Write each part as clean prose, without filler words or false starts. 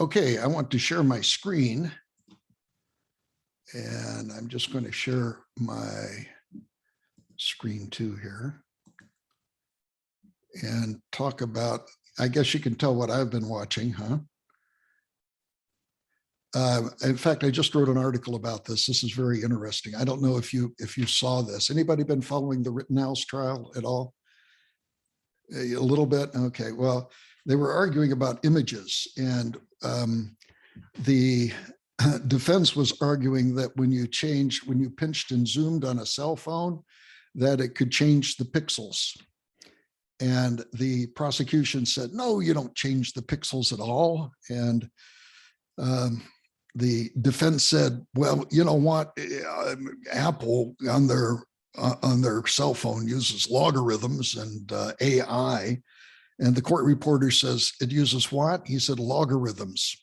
Okay, I want to share my screen, and I'm just going to share my screen too here and talk about, I guess you can tell what I've been watching, huh? In fact, I just wrote an article about this. This is very interesting. I don't know if you saw this. Anybody been following the Rittenhouse trial at all? A little bit? Okay, well, they were arguing about images, and the defense was arguing that when you pinched and zoomed on a cell phone, that it could change the pixels. And the prosecution said, no, you don't change the pixels at all. And the defense said, well, you know what? Apple on their cell phone uses logarithms and AI. And the court reporter says, it uses what? He said, logarithms.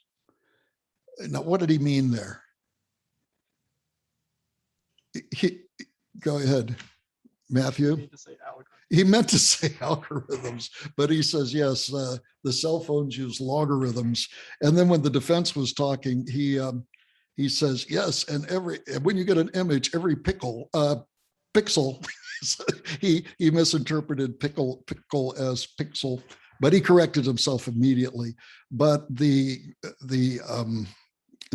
Now, what did he mean there? Go ahead, Matthew. He meant to say algorithms, but he says, yes, the cell phones use logarithms. And then when the defense was talking, he says, yes, and when you get an image, every pixel, he misinterpreted pickle as pixel, but he corrected himself immediately. But the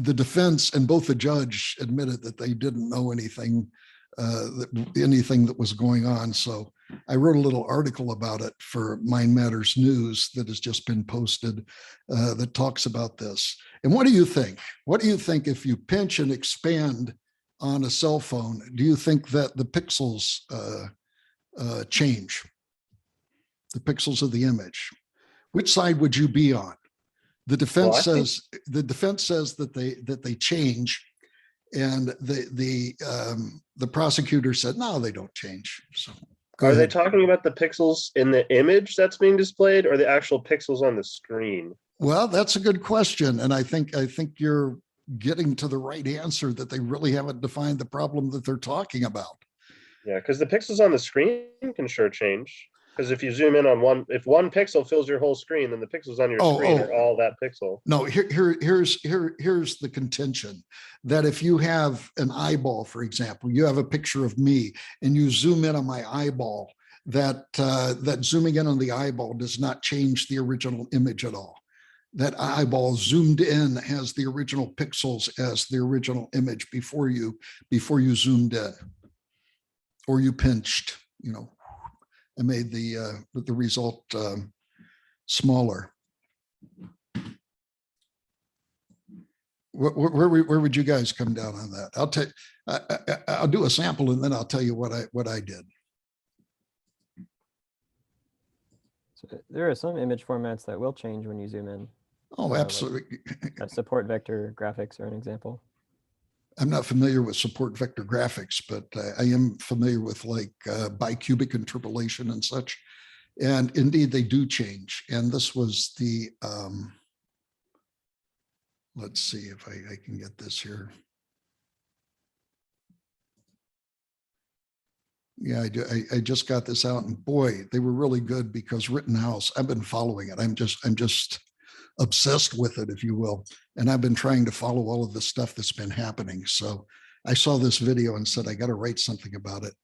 defense and both the judge admitted that they didn't know anything that was going on. So I wrote a little article about it for Mind Matters News that has just been posted that talks about this. And what do you think? What do you think if you pinch and expand on a cell phone? Do you think that the pixels change? The pixels of the image? Which side would you be on? The defense says that they change, and the prosecutor said no, they don't change. So are they talking about the pixels in the image that's being displayed, or the actual pixels on the screen? Well, that's a good question, and I think you're getting to the right answer, that they really haven't defined the problem that they're talking about. Yeah, because the pixels on the screen can sure change. Because if you zoom in on if one pixel fills your whole screen, then the pixels on your screen are all that pixel. No, here's the contention, that if you have an eyeball, for example, you have a picture of me and you zoom in on my eyeball, that zooming in on the eyeball does not change the original image at all. That eyeball zoomed in has the original pixels as the original image before you zoomed in or you pinched, I made the result smaller. Where would you guys come down on that? I'll do a sample and then I'll tell you what I did. So there are some image formats that will change when you zoom in. Oh, absolutely. Like support vector graphics are an example. I'm not familiar with support vector graphics, but I am familiar with like bicubic interpolation and such. And indeed, they do change. And this was the, let's see if I can get this here. Yeah, I just got this out, and boy, they were really good, because Rittenhouse, I've been following it. I'm just obsessed with it, if you will. And I've been trying to follow all of the stuff that's been happening. So I saw this video and said, I got to write something about it.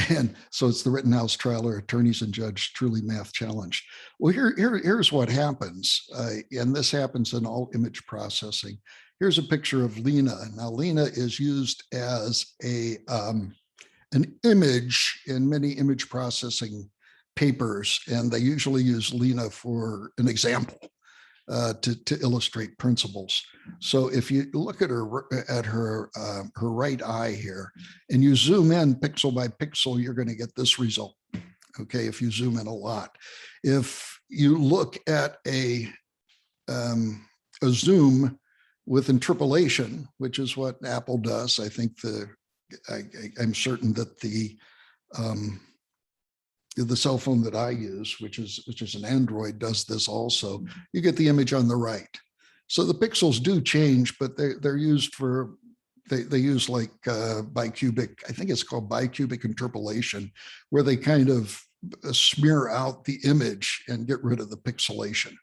And so it's the Rittenhouse trial, or attorneys and judge truly math challenge. Well, here's what happens. And this happens in all image processing. Here's a picture of Lena. Now, Lena is used as an image in many image processing papers, and they usually use Lena for an example to illustrate principles. So if you look at her right eye here, and you zoom in pixel by pixel, you're going to get this result. Okay, if you zoom in a lot. If you look at a zoom with interpolation, which is what Apple does, I think I'm certain that the cell phone that I use, which is an Android, does this also. You get the image on the right. So the pixels do change, but they're used for, they use like bicubic, I think it's called bicubic interpolation, where they kind of smear out the image and get rid of the pixelation.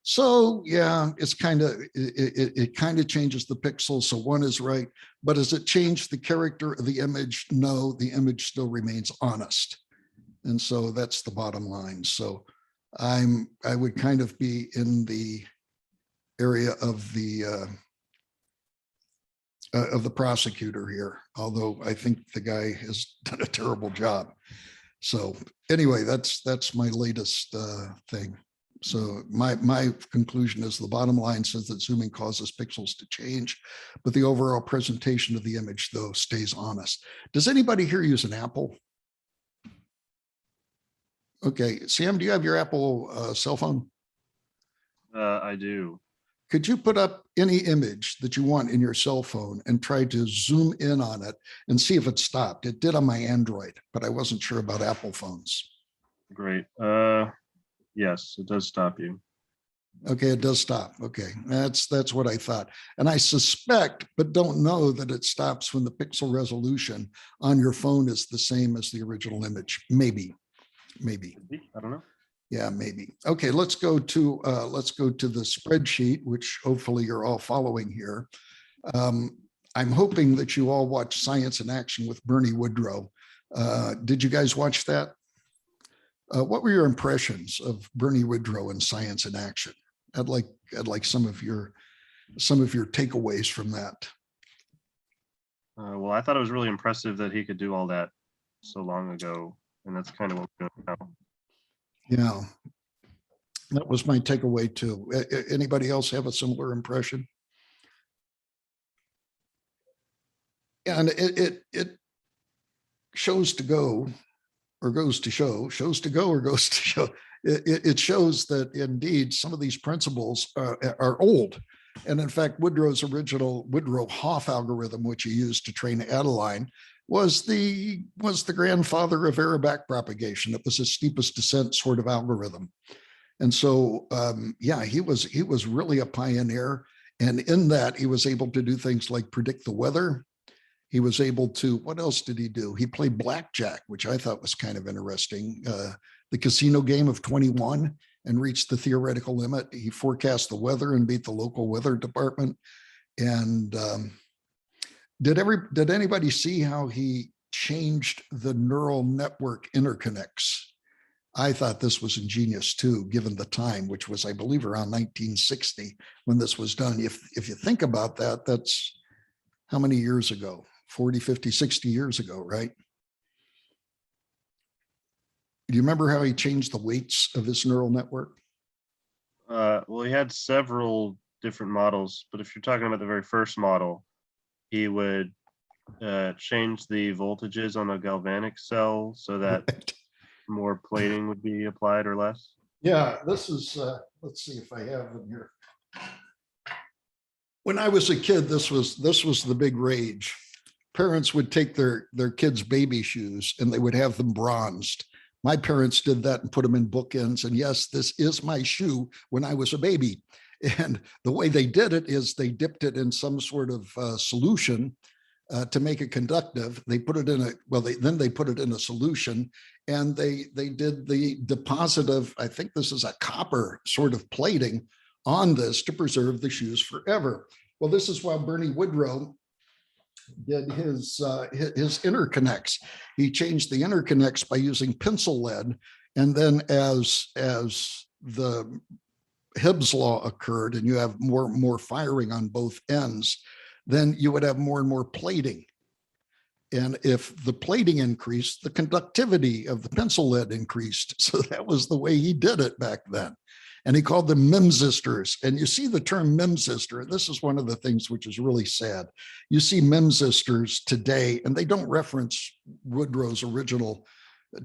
So yeah, it's kind of, it kind of changes the pixels. So one is right, but does it change the character of the image? No, the image still remains honest. And so that's the bottom line. So I would kind of be in the area of the prosecutor here, although I think the guy has done a terrible job. So anyway, that's my latest thing. So my conclusion is the bottom line says that zooming causes pixels to change, but the overall presentation of the image, though, stays honest. Does anybody here use an Apple? Okay, Sam, do you have your Apple cell phone? I do. Could you put up any image that you want in your cell phone and try to zoom in on it and see if it stopped? It did on my Android, but I wasn't sure about Apple phones. Great. Yes, it does stop you. Okay, it does stop. Okay, that's what I thought. And I suspect, but don't know, that it stops when the pixel resolution on your phone is the same as the original image. Maybe. I don't know. Yeah, maybe. Okay, let's go to the spreadsheet, which hopefully you're all following here. I'm hoping that you all watch Science in Action with Bernie Woodrow. Did you guys watch that? What were your impressions of Bernie Woodrow in Science in Action? I'd like some of your takeaways from that. Well, I thought it was really impressive that he could do all that so long ago, and that's kind of what we're doing now. Yeah, that was my takeaway too. Anybody else have a similar impression? And it shows to go, or goes to show, shows to go or goes to show. It shows that indeed some of these principles are old. And in fact, Woodrow's original Woodrow-Hoff algorithm, which he used to train Adeline, was the grandfather of error back propagation. It was a steepest descent sort of algorithm. And so, yeah, he was really a pioneer. And in that, he was able to do things like predict the weather. He was able to, what else did he do? He played blackjack, which I thought was kind of interesting. The casino game of 21, and reached the theoretical limit. He forecast the weather and beat the local weather department. And did anybody see how he changed the neural network interconnects? I thought this was ingenious too, given the time, which was, I believe, around 1960 when this was done. If you think about that, that's how many years ago? 40, 50, 60 years ago, right? Do you remember how he changed the weights of his neural network? Well, he had several different models, but if you're talking about the very first model, he would change the voltages on a galvanic cell so that Right. more plating would be applied or less. Yeah, this is, let's see if I have them here. When I was a kid, this was the big rage. Parents would take their kids' baby shoes and they would have them bronzed. My parents did that and put them in bookends. And yes, this is my shoe when I was a baby. And the way they did it is they dipped it in some sort of solution to make it conductive. They put it in then they put it in a solution, and they did the deposit of, I think this is a copper sort of plating on this to preserve the shoes forever. Well, this is why Bernie Woodrow did his interconnects. He changed the interconnects by using pencil lead, and then as the Hibbs law occurred, and you have more firing on both ends, then you would have more and more plating. And if the plating increased, the conductivity of the pencil lead increased. So that was the way he did it back then. And he called them memsistors. And you see the term memsistor. This is one of the things which is really sad. You see memsistors today, and they don't reference Woodrow's original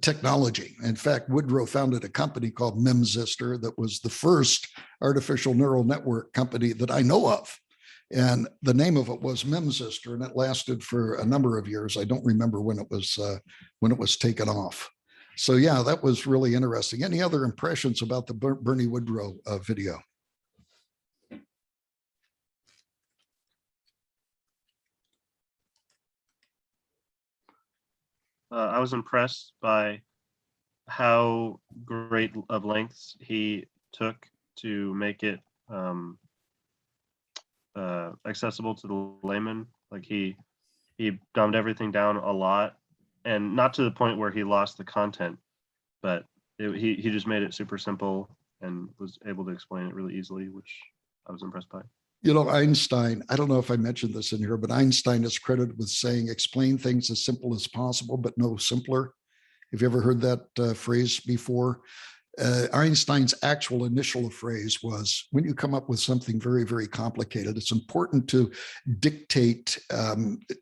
technology. In fact, Woodrow founded a company called Memsistor that was the first artificial neural network company that I know of. And the name of it was Memsistor, and it lasted for a number of years. I don't remember when it was taken off. So yeah, that was really interesting. Any other impressions about the Bernie Woodrow video? I was impressed by how great of lengths he took to make it accessible to the layman. Like he dumbed everything down a lot, and not to the point where he lost the content, but he just made it super simple and was able to explain it really easily, which I was impressed by. You know, Einstein, I don't know if I mentioned this in here, but Einstein is credited with saying, explain things as simple as possible, but no simpler. Have you ever heard that phrase before? Einstein's actual initial phrase was, when you come up with something very, very complicated, it's important to dictate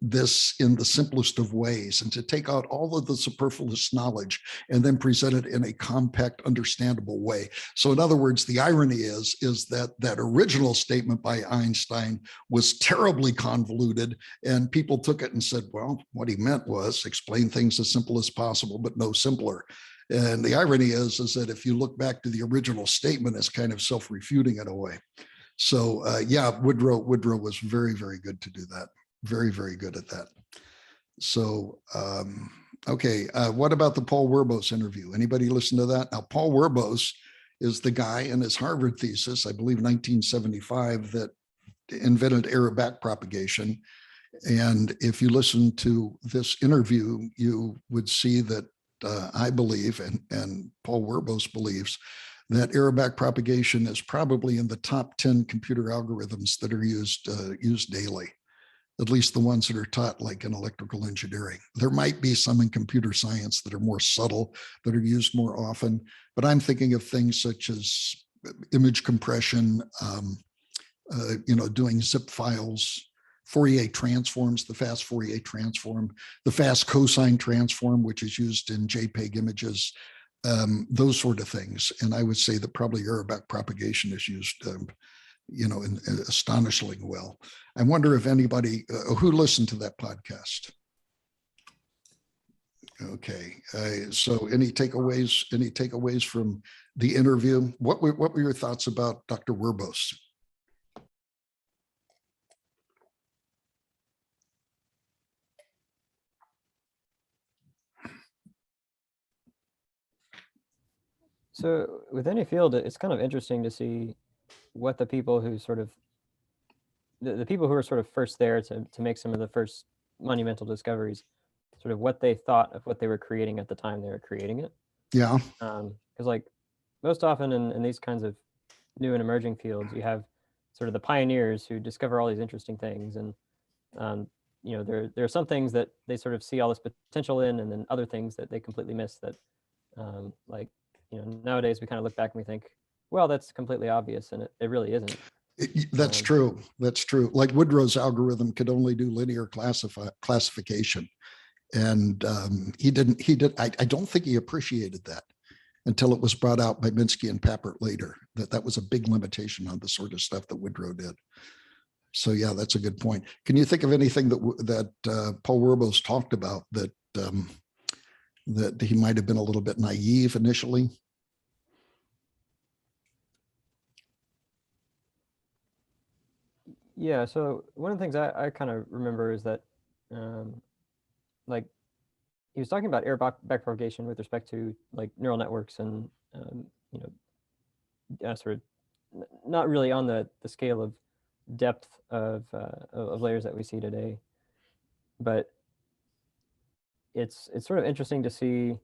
this in the simplest of ways and to take out all of the superfluous knowledge and then present it in a compact, understandable way. So in other words, the irony is that that original statement by Einstein was terribly convoluted, and people took it and said, well, what he meant was explain things as simple as possible, but no simpler. And the irony is that if you look back to the original statement, it's kind of self-refuting in a way. So yeah, Woodrow was very, very good to do that. Very, very good at that. So, okay, what about the Paul Werbos interview? Anybody listen to that? Now, Paul Werbos is the guy in his Harvard thesis, I believe 1975, that invented error backpropagation. And if you listen to this interview, you would see that I believe, and Paul Werbos believes, that error backpropagation is probably in the top 10 computer algorithms that are used daily, at least the ones that are taught like in electrical engineering. There might be some in computer science that are more subtle, that are used more often, but I'm thinking of things such as image compression, doing zip files, Fourier transforms, the fast Fourier transform, the fast cosine transform, which is used in JPEG images, those sort of things. And I would say that probably error backpropagation is used, in astonishingly well. I wonder if anybody who listened to that podcast. Okay, so any takeaways from the interview? What were your thoughts about Dr. Werbos? So with any field, it's kind of interesting to see what the people who sort of, the people who are sort of first there to make some of the first monumental discoveries, sort of what they thought of what they were creating at the time they were creating it. Yeah. Because like most often in these kinds of new and emerging fields, you have sort of the pioneers who discover all these interesting things. And, there are some things that they sort of see all this potential in, and then other things that they completely miss that, nowadays we kind of look back and we think, well, that's completely obvious, and it really isn't. That's true. That's true. Like Woodrow's algorithm could only do linear classification. And I don't think he appreciated that until it was brought out by Minsky and Papert later, that was a big limitation on the sort of stuff that Woodrow did. So yeah, that's a good point. Can you think of anything that Paul Werbos talked about that he might have been a little bit naive initially? Yeah, so one of the things I kind of remember is that, like, he was talking about error backpropagation with respect to like neural networks and, sort of not really on the scale of depth of layers that we see today, but it's sort of interesting to see.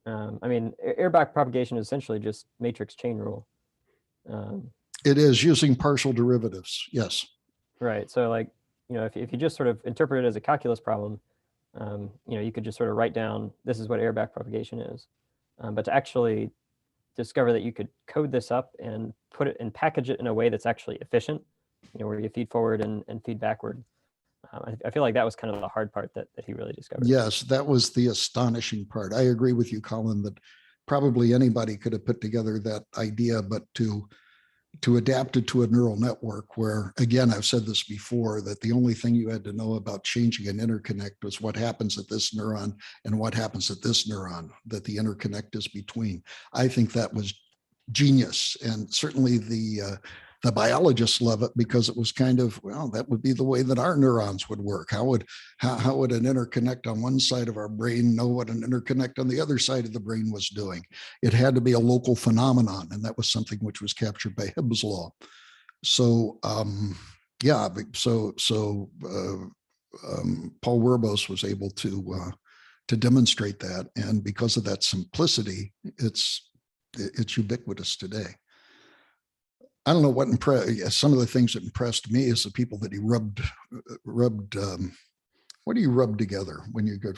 Error backpropagation is essentially just matrix chain rule. It is using partial derivatives. Yes. Right. So like, if you just sort of interpret it as a calculus problem, you could just sort of write down, this is what error backpropagation is. But to actually discover that you could code this up and put it and package it in a way that's actually efficient, where you feed forward and feed backward. I feel like that was kind of the hard part that he really discovered. Yes, that was the astonishing part. I agree with you, Colin, that probably anybody could have put together that idea, but to adapt it to a neural network where, again, I've said this before, that the only thing you had to know about changing an interconnect was what happens at this neuron and what happens at this neuron, that the interconnect is between. I think that was genius. And certainly the The biologists love it because it was kind of, well, that would be the way that our neurons would work. How would an interconnect on one side of our brain know what an interconnect on the other side of the brain was doing? It had to be a local phenomenon, and that was something which was captured by Hibb's law. So yeah, Paul Werbos was able to demonstrate that, and because of that simplicity, it's ubiquitous today. I don't know what some of the things that impressed me is the people that he rubbed. What do you rub together when you go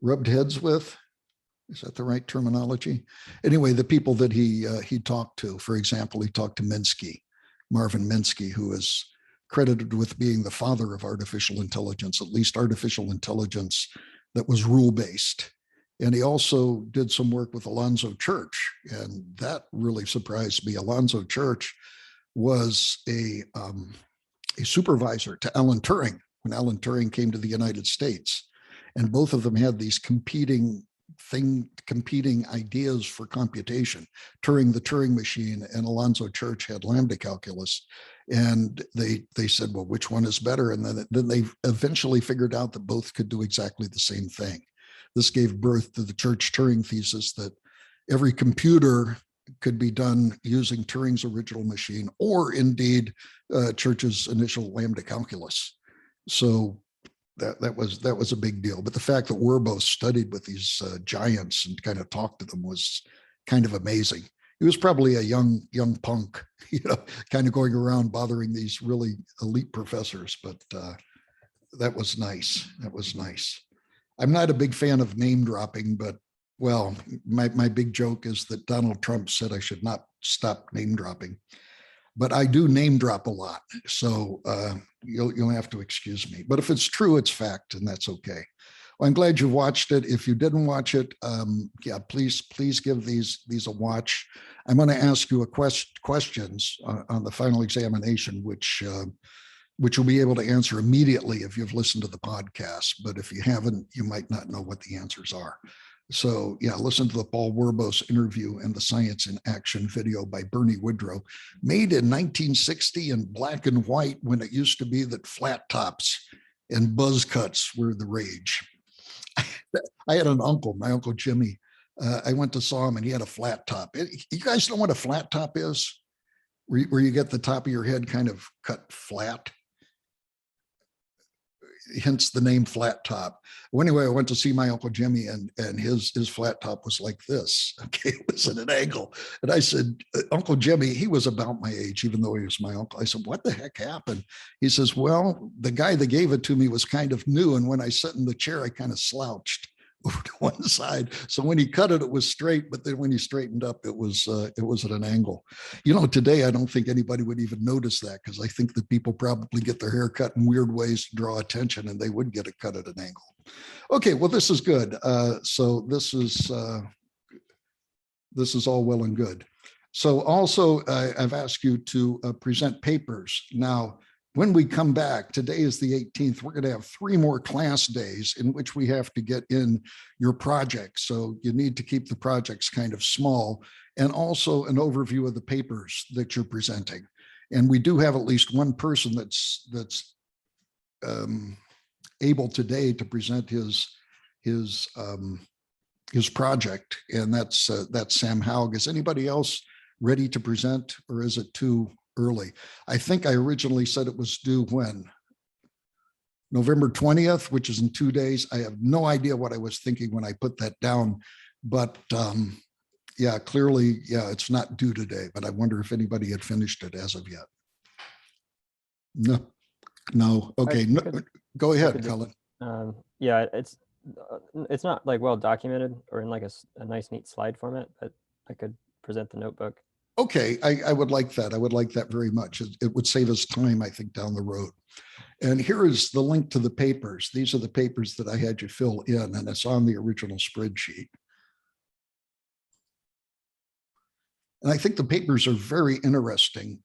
rubbed heads with? Is that the right terminology? Anyway, the people that he talked to, for example, he talked to Minsky, Marvin Minsky, who is credited with being the father of artificial intelligence, at least artificial intelligence that was rule-based. And he also did some work with Alonzo Church, and that really surprised me. Alonzo Church was a supervisor to Alan Turing when Alan Turing came to the United States. And both of them had these competing ideas for computation. Turing, the Turing machine, and Alonzo Church had lambda calculus. And they said, well, which one is better? And then they eventually figured out that both could do exactly the same thing. This gave birth to the Church-Turing thesis that every computer could be done using Turing's original machine, or indeed Church's initial lambda calculus. So that was a big deal. But the fact that Werbos studied with these giants and kind of talked to them was kind of amazing. He was probably a young punk, kind of going around bothering these really elite professors. But that was nice. That was nice. I'm not a big fan of name dropping, but well, my big joke is that Donald Trump said I should not stop name dropping, but I do name drop a lot. So you'll have to excuse me, but if it's true, it's fact, and that's okay. Well, I'm glad you watched it. If you didn't watch it, yeah, please give these a watch. I'm going to ask you questions on the final examination, which you'll be able to answer immediately if you've listened to the podcast. But if you haven't, you might not know what the answers are. So yeah, listen to the Paul Werbos interview and the Science in Action video by Bernie Woodrow, made in 1960 in black and white, when it used to be that flat tops and buzz cuts were the rage. I had an uncle, my Uncle Jimmy. I went to saw him and he had a flat top. You guys know what a flat top is? Where you get the top of your head kind of cut flat. Hence the name flat top. Well, anyway, I went to see my Uncle Jimmy, and his flat top was like this. Okay, it was at an angle. And I said, Uncle Jimmy, he was about my age, even though he was my uncle. I said, what the heck happened? He says, well, the guy that gave it to me was kind of new. And when I sat in the chair, I kind of slouched over to one side. So when he cut it, it was straight, but then when he straightened up, it was at an angle. Today, I don't think anybody would even notice that, because I think that people probably get their hair cut in weird ways to draw attention, and they would get it cut at an angle. Okay, well, this is good. So this is all well and good. So also, I've asked you to present papers. Now, when we come back, today is the 18th, we're going to have 3 more class days in which we have to get in your projects. So you need to keep the projects kind of small, and also an overview of the papers that you're presenting. And we do have at least one person that's able today to present his project, and that's Sam Haug. Is anybody else ready to present, or is it too early? I think I originally said it was due when? November 20th, which is in 2 days. I have no idea what I was thinking when I put that down, but yeah, clearly, yeah, it's not due today, but I wonder if anybody had finished it as of yet. No. Okay, go ahead, Cullen. Yeah, it's not like well documented or in like a nice neat slide format, but I could present the notebook. Okay, I would like that. I would like that very much. It would save us time, I think, down the road. And here is the link to the papers. These are the papers that I had you fill in, and it's on the original spreadsheet. And I think the papers are very interesting.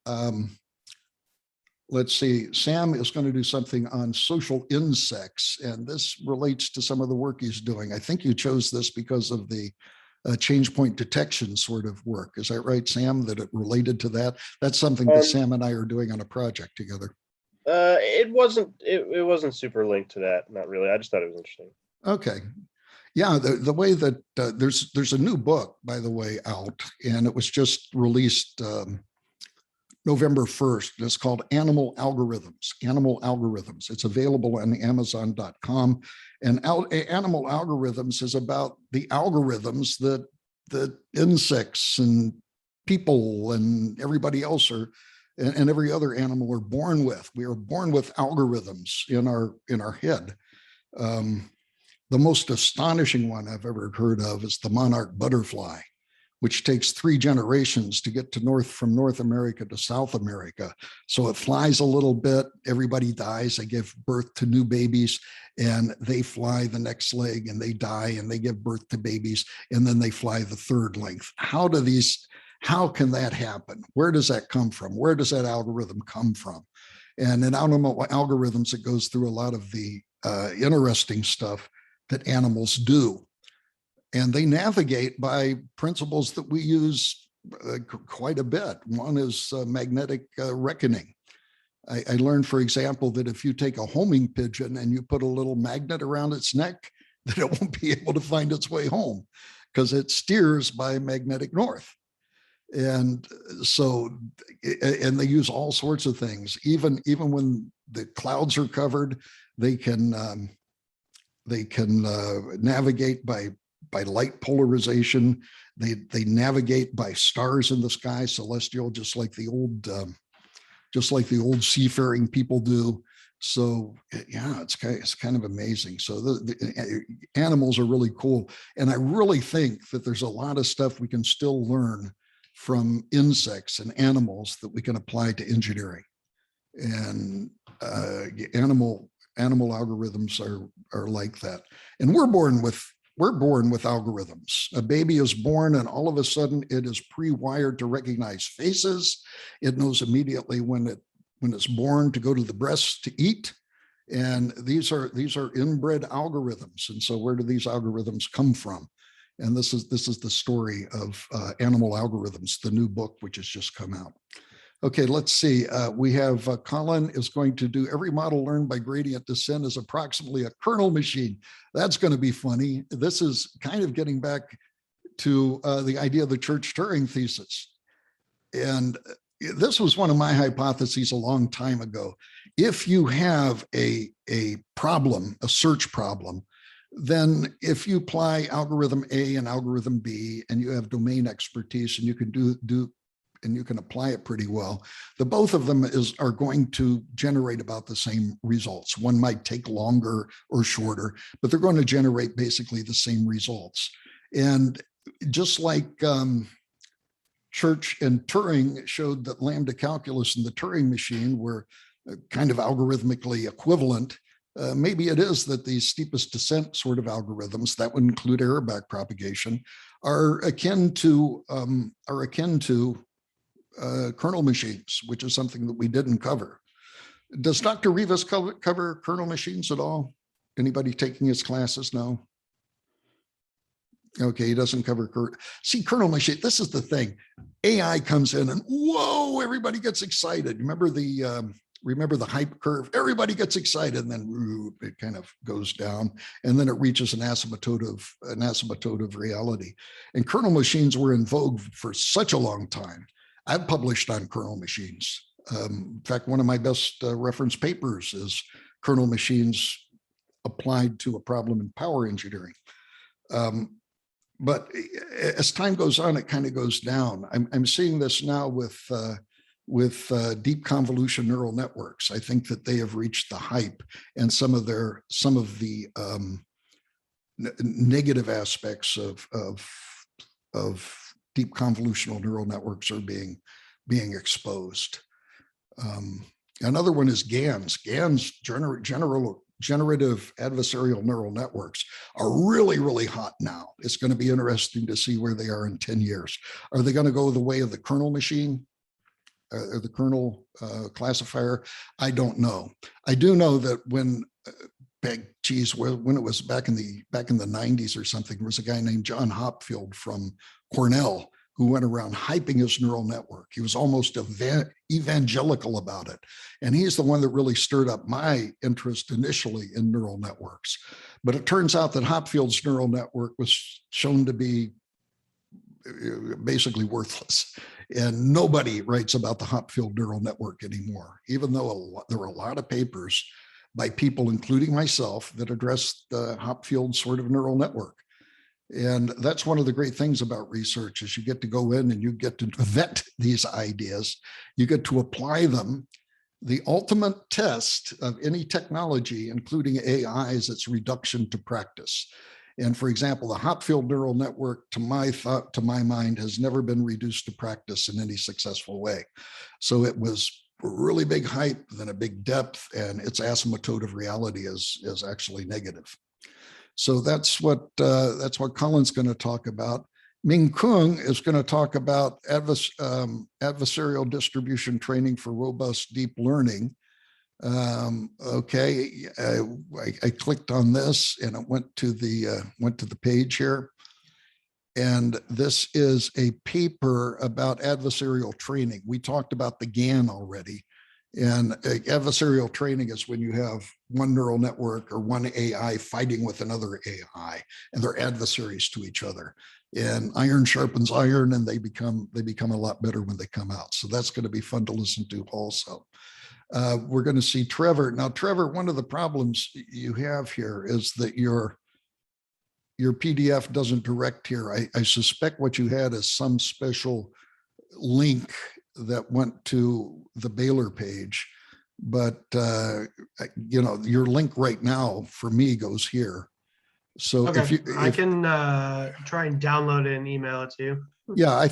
Let's see, Sam is going to do something on social insects, and this relates to some of the work he's doing. I think you chose this because of the change point detection sort of work. Is that right, Sam, that it related to that? That's something that Sam and I are doing on a project together. It wasn't super linked to that. Not really. I just thought it was interesting. Okay. Yeah, the way that there's a new book, by the way, out, and it was just released November 1st. It's called Animal Algorithms. Animal Algorithms. It's available on Amazon.com. And Animal Algorithms is about the algorithms that insects and people and everybody else are, and every other animal are born with. We are born with algorithms in our head. The most astonishing one I've ever heard of is the Monarch Butterfly, which takes 3 generations to get to from North America to South America. So it flies a little bit, everybody dies, they give birth to new babies, and they fly the next leg and they die and they give birth to babies, and then they fly the third length. How can that happen? Where does that come from? Where does that algorithm come from? And in animal algorithms, it goes through a lot of the interesting stuff that animals do. And they navigate by principles that we use quite a bit. One is magnetic reckoning. I learned, for example, that if you take a homing pigeon and you put a little magnet around its neck, that it won't be able to find its way home because it steers by magnetic north. And so, and they use all sorts of things. Even when the clouds are covered, they can navigate by light polarization. They navigate by stars in the sky, celestial, just like the old seafaring people do. So yeah, it's kind of amazing. So the animals are really cool, and I really think that there's a lot of stuff we can still learn from insects and animals that we can apply to engineering. And animal algorithms are like that, and we're born with algorithms. A baby is born and all of a sudden it is pre-wired to recognize faces. It knows immediately when it's born to go to the breast to eat. And these are inbred algorithms. And so where do these algorithms come from? And this is the story of Animal Algorithms, the new book, which has just come out. Okay, let's see. We have Colin is going to do every model learned by gradient descent is approximately a kernel machine. That's going to be funny. This is kind of getting back to the idea of the Church-Turing thesis. And this was one of my hypotheses a long time ago. If you have a problem, a search problem, then if you apply algorithm A and algorithm B and you have domain expertise and you can and you can apply it pretty well, the both of them are going to generate about the same results. One might take longer or shorter, but they're going to generate basically the same results. And just like Church and Turing showed that lambda calculus and the Turing machine were kind of algorithmically equivalent, maybe it is that the steepest descent sort of algorithms, that would include error back propagation, are akin to kernel machines, which is something that we didn't cover. Does Dr. Rivas cover kernel machines at all? Anybody taking his classes? No. Okay, he doesn't cover kernel machine. This is the thing. AI comes in and whoa, everybody gets excited. Remember the hype curve? Everybody gets excited, and then it kind of goes down, and then it reaches an asymptote of reality. And kernel machines were in vogue for such a long time. I've published on kernel machines. In fact, one of my best reference papers is kernel machines applied to a problem in power engineering. But as time goes on, it kind of goes down. I'm seeing this now with deep convolution neural networks. I think that they have reached the hype, and some of the negative aspects of deep convolutional neural networks are being exposed. Another one is GANs. GANs, generative adversarial neural networks, are really, really hot now. It's going to be interesting to see where they are in 10 years. Are they going to go the way of the kernel machine or the kernel classifier? I don't know. I do know that when geez, when it was back in the 90s or something, there was a guy named John Hopfield from Cornell who went around hyping his neural network. He was almost evangelical about it. And he's the one that really stirred up my interest initially in neural networks. But it turns out that Hopfield's neural network was shown to be basically worthless. And nobody writes about the Hopfield neural network anymore, even though there were a lot of papers by people, including myself, that addressed the Hopfield sort of neural network. And that's one of the great things about research is you get to go in and you get to vet these ideas. You get to apply them. The ultimate test of any technology, including AI, is its reduction to practice. And for example, the Hopfield neural network, to my mind, has never been reduced to practice in any successful way. So it was a really big hype, then a big depth, and its asymptote of reality is actually negative. So that's what Colin's going to talk about. Ming Kung is going to talk about adversarial distribution training for robust deep learning. Okay, I clicked on this and it went to the page here. And this is a paper about adversarial training. We talked about the GAN already. And adversarial training is when you have one neural network or one AI fighting with another AI, and they're adversaries to each other. And iron sharpens iron, and they become a lot better when they come out. So that's going to be fun to listen to also. We're going to see Trevor. Now, Trevor, one of the problems you have here is that your PDF doesn't direct here. I suspect what you had is some special link that went to the Baylor page, but your link right now for me goes here. So okay, I can try and download it and email it to you. Yeah,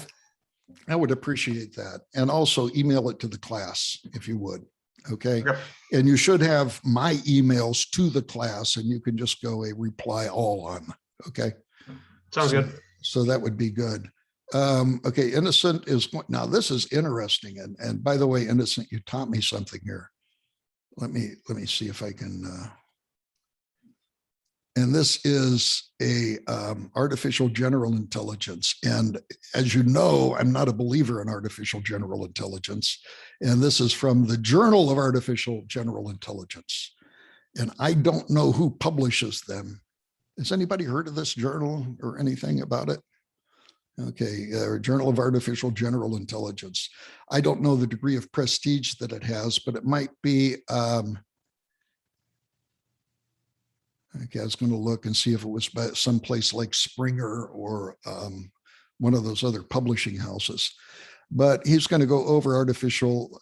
I would appreciate that. And also email it to the class if you would. Okay. And you should have my emails to the class and you can just go a reply all on. Okay. Sounds good. So that would be good. Okay. Innocent is, now this is interesting. And by the way, Innocent, you taught me something here. Let me see if I can, and this is a artificial general intelligence. And as you know, I'm not a believer in artificial general intelligence. And this is from the Journal of Artificial General Intelligence. And I don't know who publishes them. Has anybody heard of this journal or anything about it? Okay, Journal of Artificial General Intelligence. I don't know the degree of prestige that it has, but it might be, okay, I was going to look and see if it was by someplace like Springer or one of those other publishing houses. But he's going to go over artificial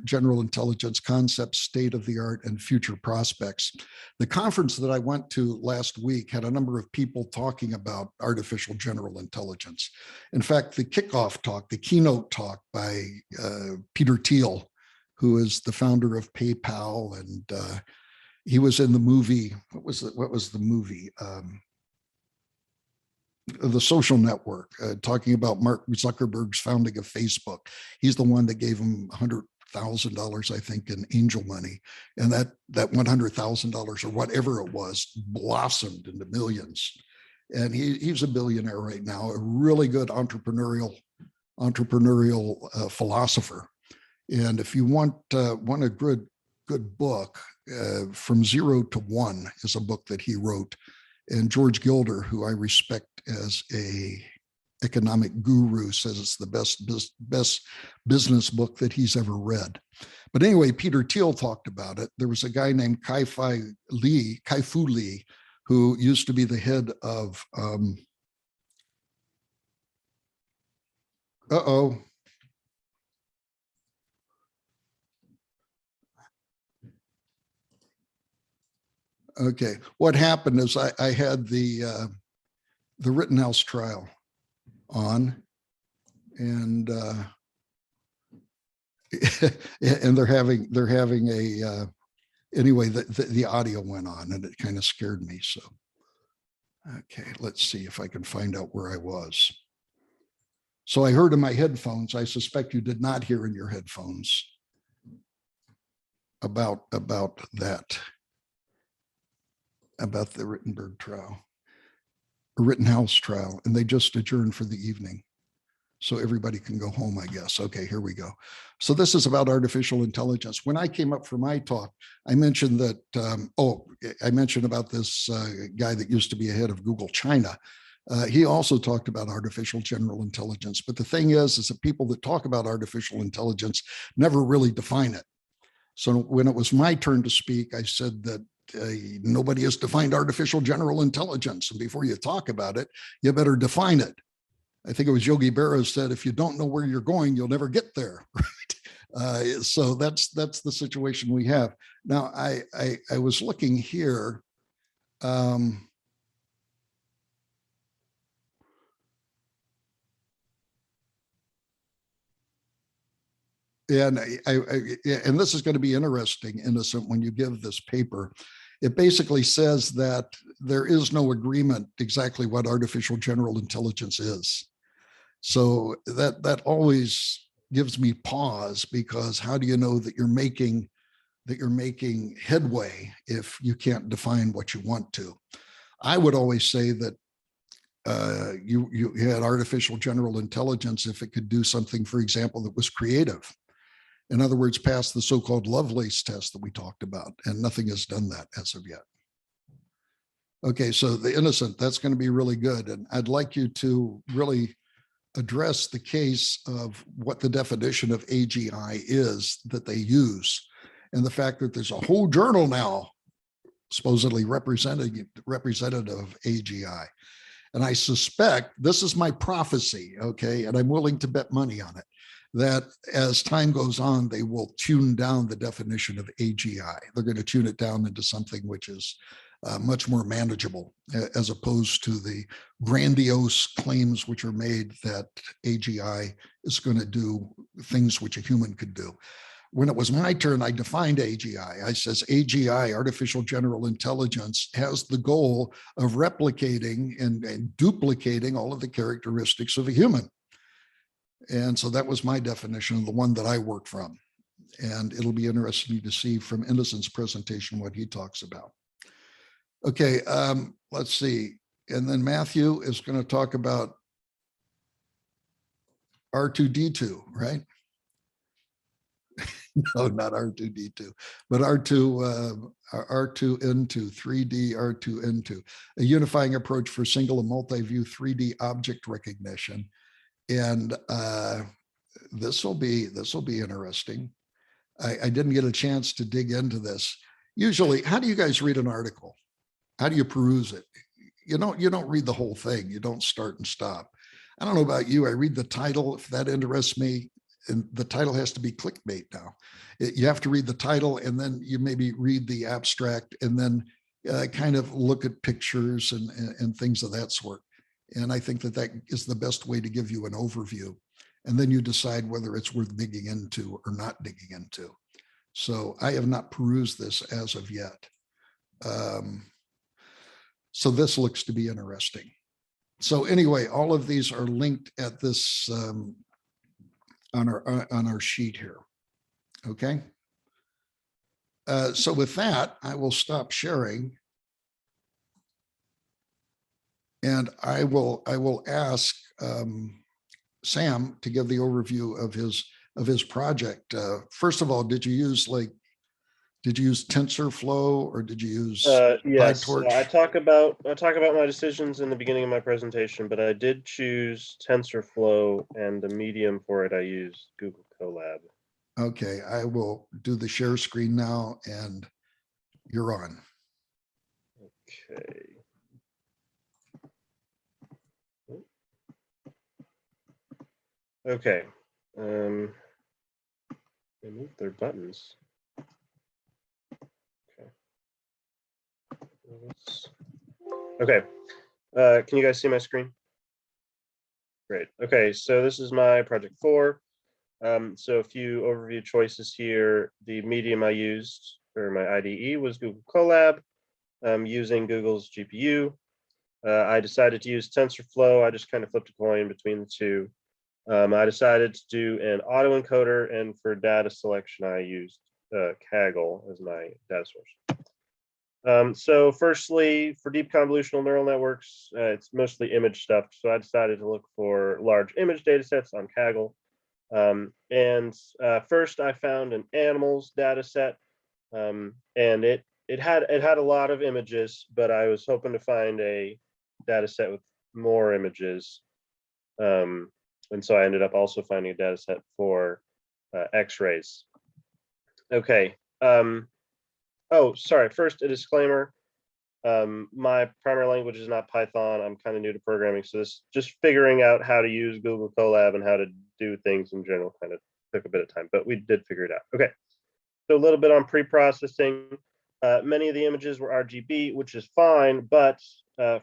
general intelligence concepts, state of the art, and future prospects. The conference that I went to last week had a number of people talking about artificial general intelligence. In fact, the kickoff talk, the keynote talk by Peter Thiel, who is the founder of PayPal, and he was in the movie. What was the movie? The Social Network, talking about Mark Zuckerberg's founding of Facebook. He's the one that gave him $100,000, I think, in angel money. And that $100,000 or whatever it was blossomed into millions. And he's a billionaire right now, a really good entrepreneurial philosopher. And if you want a good book, From Zero to One is a book that he wrote. And George Gilder, who I respect as a economic guru, says it's the best business book that he's ever read. But anyway, Peter Thiel talked about it. There was a guy named Kai-Fu Lee, who used to be the head of, okay, what happened is I had the Rittenhouse trial on, and and they're having a anyway. The audio went on, and it kind of scared me. So, okay, let's see if I can find out where I was. So I heard in my headphones. I suspect you did not hear in your headphones about that. about the Rittenberg trial, Rittenhouse trial, and they just adjourned for the evening. So everybody can go home, I guess. Okay, here we go. So this is about artificial intelligence. When I came up for my talk, I mentioned that, I mentioned about this guy that used to be head of Google China. He also talked about artificial general intelligence. But the thing is that people that talk about artificial intelligence never really define it. So when it was my turn to speak, I said that nobody has defined artificial general intelligence. And before you talk about it, you better define it. I think it was Yogi Berra said, if you don't know where you're going, you'll never get there. Right? So that's the situation we have. Now, I was looking here. And and this is going to be interesting, Innocent, when you give this paper. It basically says that there is no agreement exactly what artificial general intelligence is. So that always gives me pause, because how do you know that you're making headway if you can't define what you want to? I would always say that you had artificial general intelligence if it could do something, for example, that was creative. In other words, pass the so-called Lovelace test that we talked about, and nothing has done that as of yet. Okay, so the Innocent, that's going to be really good. And I'd like you to really address the case of what the definition of AGI is that they use, and the fact that there's a whole journal now supposedly representative of AGI. And I suspect, this is my prophecy, okay, and I'm willing to bet money on it, that as time goes on, they will tune down the definition of AGI. They're going to tune it down into something which is much more manageable, as opposed to the grandiose claims which are made that AGI is going to do things which a human could do. When it was my turn, I defined AGI. I says AGI, artificial general intelligence, has the goal of replicating and duplicating all of the characteristics of a human. And so that was my definition of the one that I worked from. And it'll be interesting to see from Innocent's presentation what he talks about. Okay, let's see. And then Matthew is going to talk about R2D2, right? No, not R2D2, but R2N2, 3D R2N2, a unifying approach for single and multi-view 3D object recognition. And this will be interesting. I didn't get a chance to dig into this. Usually, how do you guys read an article? How do you peruse it? You don't read the whole thing. You don't start and stop. I don't know about you. I read the title if that interests me, and the title has to be clickbait now. You have to read the title, and then you maybe read the abstract, and then kind of look at pictures and things of that sort. And I think that is the best way to give you an overview. And then you decide whether it's worth digging into or not digging into. So I have not perused this as of yet. So this looks to be interesting. So anyway, all of these are linked at this on our sheet here. Okay. So with that, I will stop sharing. And I will ask Sam to give the overview of his project. First of all, did you use TensorFlow, or did you use yes, PyTorch? I talk about my decisions in the beginning of my presentation, but I did choose TensorFlow, and the medium for it I used Google Colab. Okay, I will do the share screen now, and you're on. Okay. Okay. They moved their buttons. Okay. Can you guys see my screen? Great. Okay, so this is my project 4. So a few overview choices here. The medium I used for my IDE was Google Colab, using Google's GPU. I decided to use TensorFlow. I just kind of flipped a coin between the two. I decided to do an autoencoder, and for data selection, I used Kaggle as my data source. So firstly, for deep convolutional neural networks, it's mostly image stuff. So I decided to look for large image data sets on Kaggle. First I found an animals data set, and it had a lot of images, but I was hoping to find a data set with more images. And so I ended up also finding a data set for X-rays. Okay. Oh, sorry. First, a disclaimer. My primary language is not Python. I'm kind of new to programming, so this just figuring out how to use Google Colab and how to do things in general kind of took a bit of time, but we did figure it out. Okay, so a little bit on pre-processing. Many of the images were RGB, which is fine, but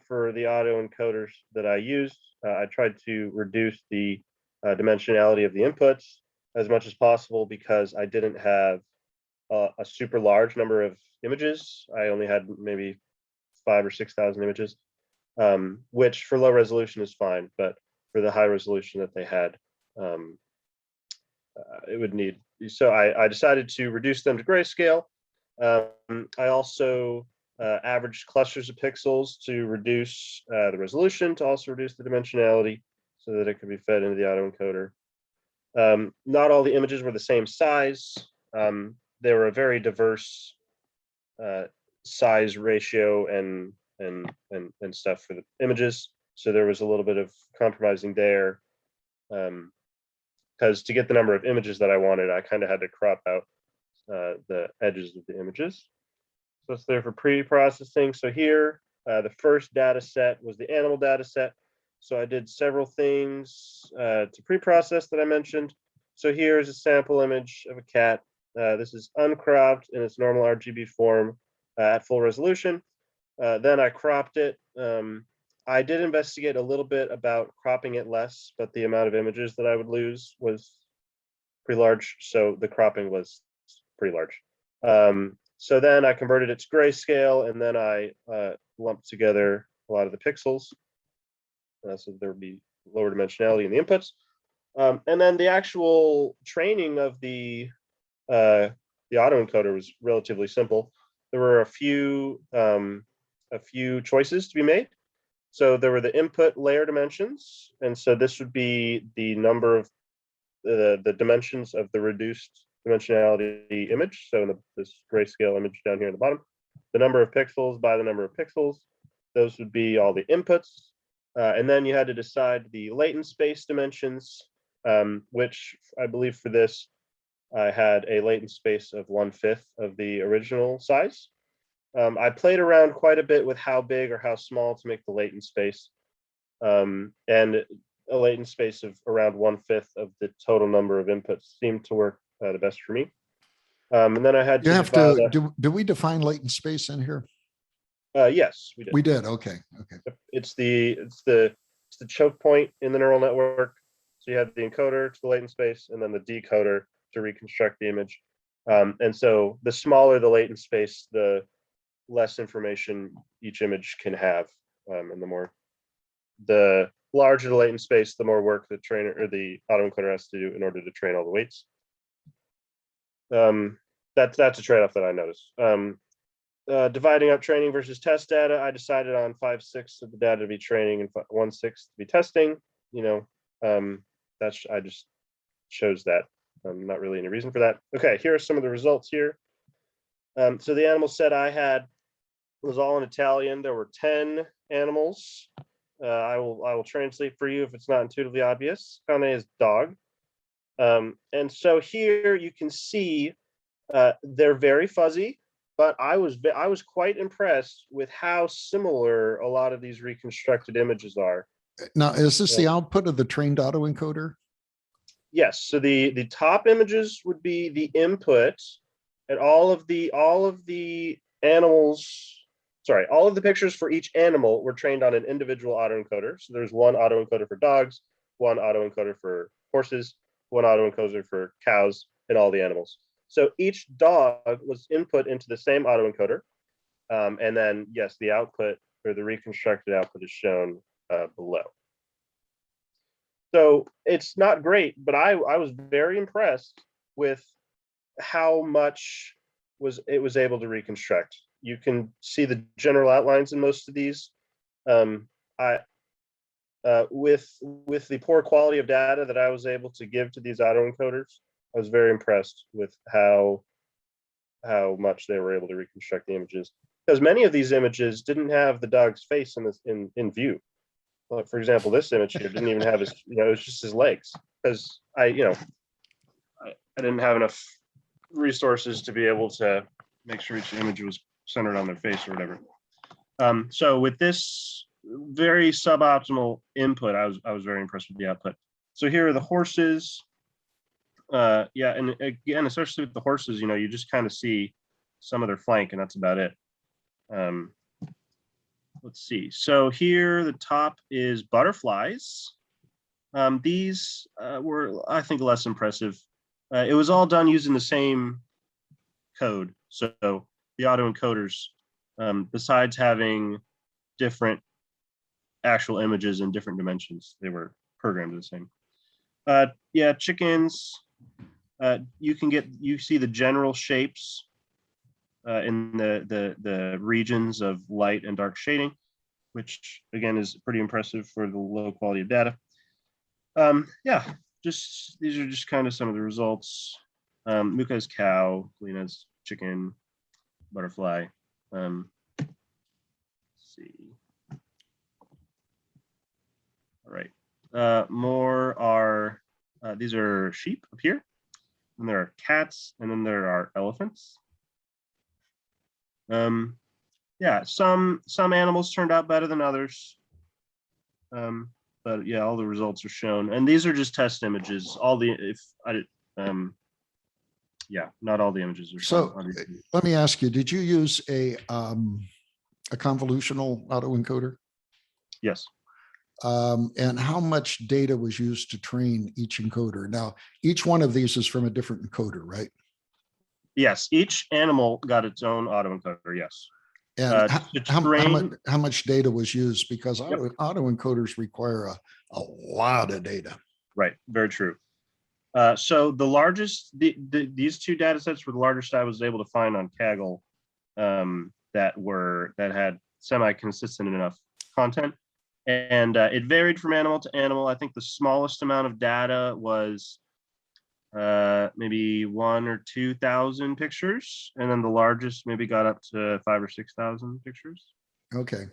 for the auto encoders that I used, I tried to reduce the dimensionality of the inputs as much as possible because I didn't have a super large number of images. I only had maybe 5,000 or 6,000 images, which for low resolution is fine, but for the high resolution that they had, it would need. So I decided to reduce them to grayscale. I also averaged clusters of pixels to reduce the resolution, to also reduce the dimensionality so that it could be fed into the autoencoder. Not all the images were the same size. They were a very diverse size ratio and stuff for the images. So there was a little bit of compromising there. Because to get the number of images that I wanted, I kind of had to crop out the edges of the images. So it's there for pre-processing. So here, the first data set was the animal data set. So I did several things to pre-process that I mentioned. So here's a sample image of a cat. This is uncropped in its normal RGB form at full resolution. Then I cropped it. I did investigate a little bit about cropping it less, but the amount of images that I would lose was pretty large. So the cropping was pretty large. So then I converted it to grayscale, and then I lumped together a lot of the pixels. So there would be lower dimensionality in the inputs. And then the actual training of the autoencoder was relatively simple. There were a few choices to be made. So there were the input layer dimensions, and so this would be the number of the dimensions of the reduced dimensionality image. So in this grayscale image down here in the bottom, the number of pixels by the number of pixels. Those would be all the inputs, and then you had to decide the latent space dimensions, which I believe for this I had a latent space of 1/5 of the original size. I played around quite a bit with how big or how small to make the latent space, and a latent space of around 1/5 of the total number of inputs seemed to work the best for me. And then I had You to have to, do we define latent space in here? Yes, we did. We did. Okay. Okay. It's the choke point in the neural network. So you have the encoder to the latent space, and then the decoder to reconstruct the image. And so the smaller the latent space, the less information each image can have, and the larger the latent space, the more work the trainer or the autoencoder has to do in order to train all the weights. That's a trade-off that I noticed. Dividing up training versus test data, I decided on 5/6 of the data to be training and 1/6 to be testing. I just chose that. Not really any reason for that. Okay, here are some of the results here. So the animal set I had was all in Italian. There were 10 animals. I will translate for you if it's not intuitively obvious. Cane is dog. And so here you can see they're very fuzzy, but I was quite impressed with how similar a lot of these reconstructed images are. Now, is this the output of the trained autoencoder? Yes. So the top images would be the input, and all of the animals. Sorry, all of the pictures for each animal were trained on an individual autoencoder. So there's one autoencoder for dogs, one autoencoder for horses, one autoencoder for cows, and all the animals. So each dog was input into the same autoencoder. And then, yes, the output or the reconstructed output is shown below. So it's not great, but I was very impressed with how much it was able to reconstruct. you can see the general outlines in most of these. With the poor quality of data that I was able to give to these autoencoders, I was very impressed with how much they were able to reconstruct the images, because many of these images didn't have the dog's face in view. Like, for example, this image here didn't even have his, it was just his legs, because I didn't have enough resources to be able to make sure each image was centered on their face or whatever. So with this very suboptimal input, I was very impressed with the output. So here are the horses. Yeah, and again, especially with the horses, you just kind of see some of their flank, and that's about it. Let's see. So here, the top is butterflies. These were, I think, less impressive. It was all done using the same code. So the autoencoders, besides having different actual images in different dimensions, they were programmed the same. Yeah, chickens. You see the general shapes in the regions of light and dark shading, which again is pretty impressive for the low quality of data. Yeah, these are just kind of some of the results. Muka's cow, Lena's chicken, butterfly. Let's see. All right. More are these are sheep up here, and there are cats, and then there are elephants. Yeah, some animals turned out better than others. But yeah, all the results are shown, and these are just test images. Yeah, not all the images are shown. So let me ask you, did you use a convolutional autoencoder? Yes. And how much data was used to train each encoder? Now, each one of these is from a different encoder, right? Yes, each animal got its own autoencoder, yes. And how much data was used? Because Yep. autoencoders require a lot of data. Right, very true. So the largest, these two data sets were the largest I was able to find on Kaggle that had semi-consistent enough content. And it varied from animal to animal. I think the smallest amount of data was maybe 1,000 or 2,000 pictures, and then the largest maybe got up to 5,000 or 6,000 pictures. Okay.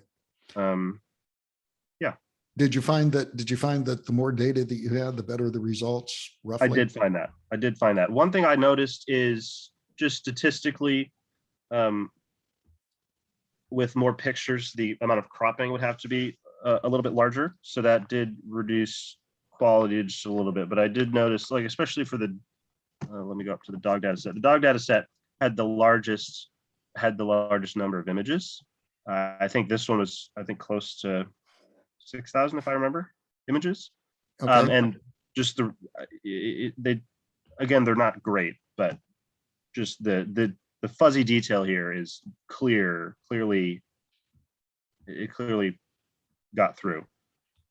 Yeah. Did you find that the more data that you had, the better the results, roughly? I did find that. One thing I noticed is just statistically, with more pictures, the amount of cropping would have to be a little bit larger. So that did reduce quality just a little bit. But I did notice, like, especially for the, let me go up to the dog data set. The dog data set had the largest number of images. I think this one was, close to 6,000, if I remember, images. Okay. And just they're not great, but just the fuzzy detail here is clearly got through.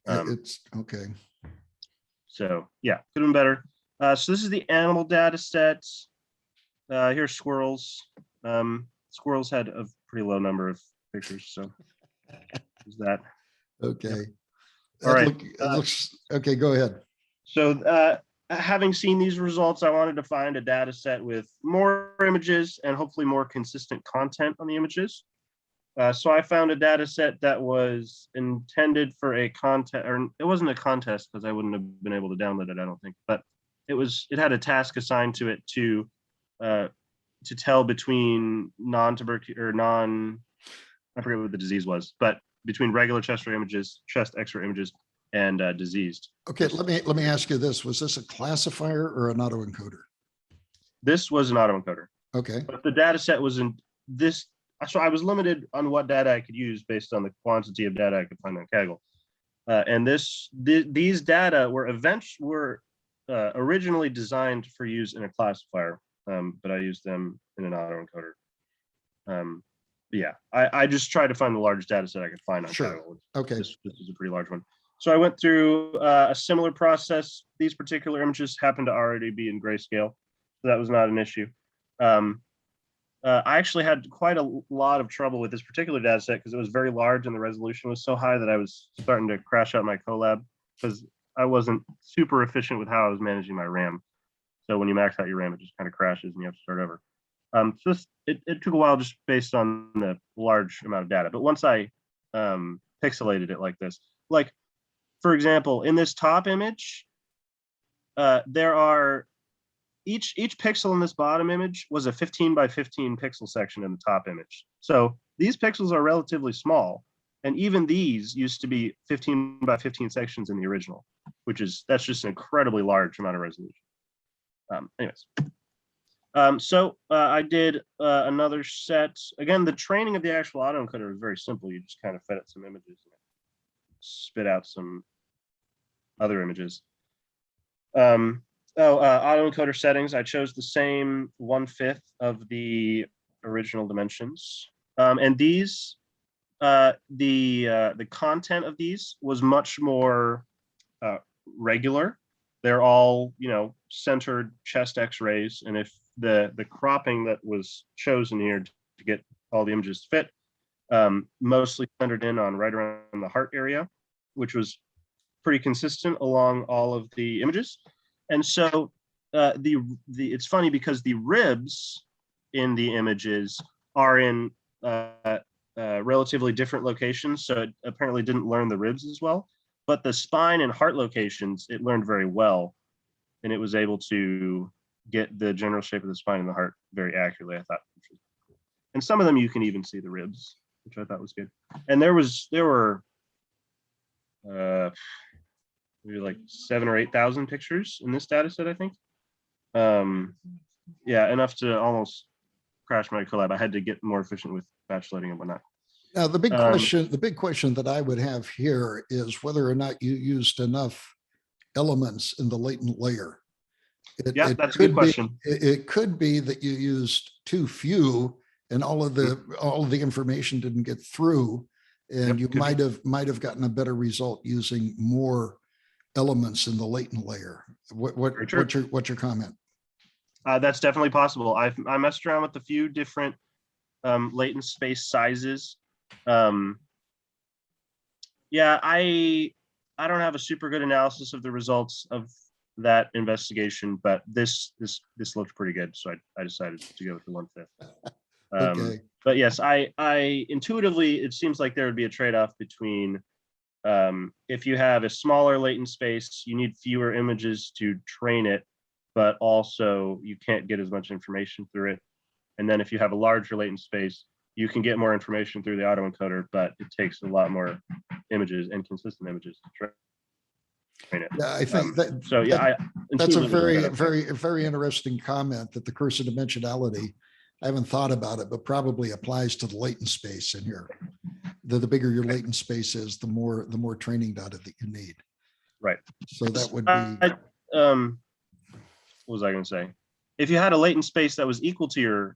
It's okay. So yeah, could have been better. So this is the animal data set. Here's squirrels. Squirrels had a pretty low number of pictures, so is that Okay. Yep. All right. It looks okay. Go ahead. So having seen these results, I wanted to find a data set with more images and hopefully more consistent content on the images. So I found a data set that was intended for a contest, or it wasn't a contest because I wouldn't have been able to download it, I don't think, but it had a task assigned to it to tell between I forget what the disease was, but between regular chest X-ray images and diseased. Okay, let me ask you this. Was this a classifier or an autoencoder? This was an autoencoder. Okay. But the data set was in this, so I was limited on what data I could use based on the quantity of data I could find on Kaggle. And these data were originally designed for use in a classifier, but I used them in an autoencoder. Yeah, I just tried to find the largest data set I could find on Kaggle. Okay. This is a pretty large one. So I went through a similar process. These particular images happen to already be in grayscale, so that was not an issue. I actually had quite a lot of trouble with this particular data set because it was very large and the resolution was so high that I was starting to crash out my collab because I wasn't super efficient with how I was managing my RAM. So when you max out your RAM, it just kind of crashes and you have to start over. So it took a while just based on the large amount of data. But once I pixelated it like this, like, for example, in this top image, there are each pixel in this bottom image was a 15 by 15 pixel section in the top image. So these pixels are relatively small. And even these used to be 15 by 15 sections in the original, that's just an incredibly large amount of resolution. So I did another set. Again, the training of the actual autoencoder was very simple. You just kind of fed it some images and spit out some other images. Autoencoder settings. I chose the same 1/5 of the original dimensions. And these, the content of these was much more regular. They're all, centered chest X-rays. And if the cropping that was chosen here to get all the images to fit, mostly centered in on right around the heart area, which was pretty consistent along all of the images. And so it's funny because the ribs in the images are in relatively different locations. So it apparently didn't learn the ribs as well, but the spine and heart locations, it learned very well. And it was able to get the general shape of the spine and the heart very accurately, I thought. And some of them you can even see the ribs, which I thought was good. And there were maybe like 7,000 or 8,000 pictures in this data set, I think. Yeah, enough to almost crash my collab. I had to get more efficient with batch loading and whatnot. Now, the big question that I would have here is whether or not you used enough elements in the latent layer. Yeah, that's a good question. It could be that you used too few and all of the information didn't get through, and you might have gotten a better result using more elements in the latent layer. What's your comment? That's definitely possible. I messed around with a few different latent space sizes. Yeah, I don't have a super good analysis of the results of that investigation, but this looked pretty good, so I decided to go with the 1/5. Okay. But yes, I intuitively, it seems like there would be a trade-off between if you have a smaller latent space, you need fewer images to train it, but also you can't get as much information through it. And then if you have a larger latent space, you can get more information through the autoencoder, but it takes a lot more images and consistent images to train it. Yeah, I think that's a very interesting comment, that the cursor dimensionality, I haven't thought about it, but probably applies to the latent space in here. The bigger your latent space is, the more training data that you need. Right. So that would be. What was I going to say? If you had a latent space that was equal to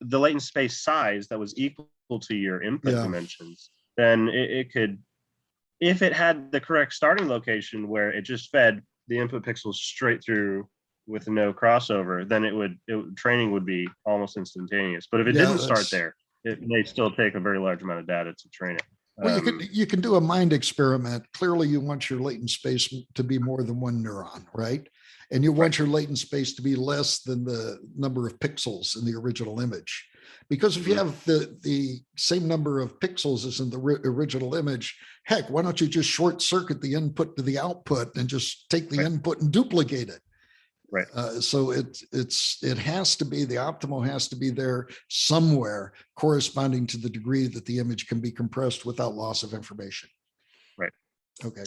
the latent space size that was equal to your input dimensions, then it could, if it had the correct starting location where it just fed the input pixels straight through with no crossover, then training would be almost instantaneous. But if it didn't start there, it may still take a very large amount of data to train it. Well, you can do a mind experiment. Clearly, you want your latent space to be more than one neuron, right? And you want your latent space to be less than the number of pixels in the original image. Because if you have the same number of pixels as in the original image, heck, why don't you just short circuit the input to the output and just take the input and duplicate it? Right. So it has to be, the optimal has to be there somewhere, corresponding to the degree that the image can be compressed without loss of information. Right. Okay.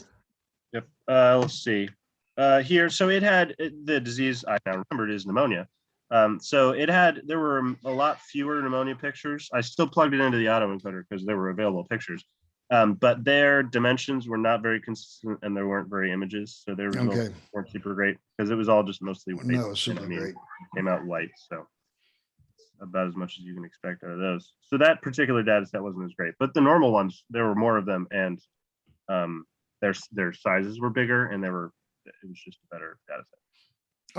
Yep. Let's see. Here, so it had the disease, I now remember it is pneumonia. So there were a lot fewer pneumonia pictures. I still plugged it into the autoencoder because there were available pictures. But their dimensions were not very consistent and there weren't very images. So their results weren't super great because it was all just mostly white. No, super great. It came out white. So about as much as you can expect out of those. So that particular data set wasn't as great, but the normal ones, there were more of them, and their sizes were bigger, and it was just a better data set.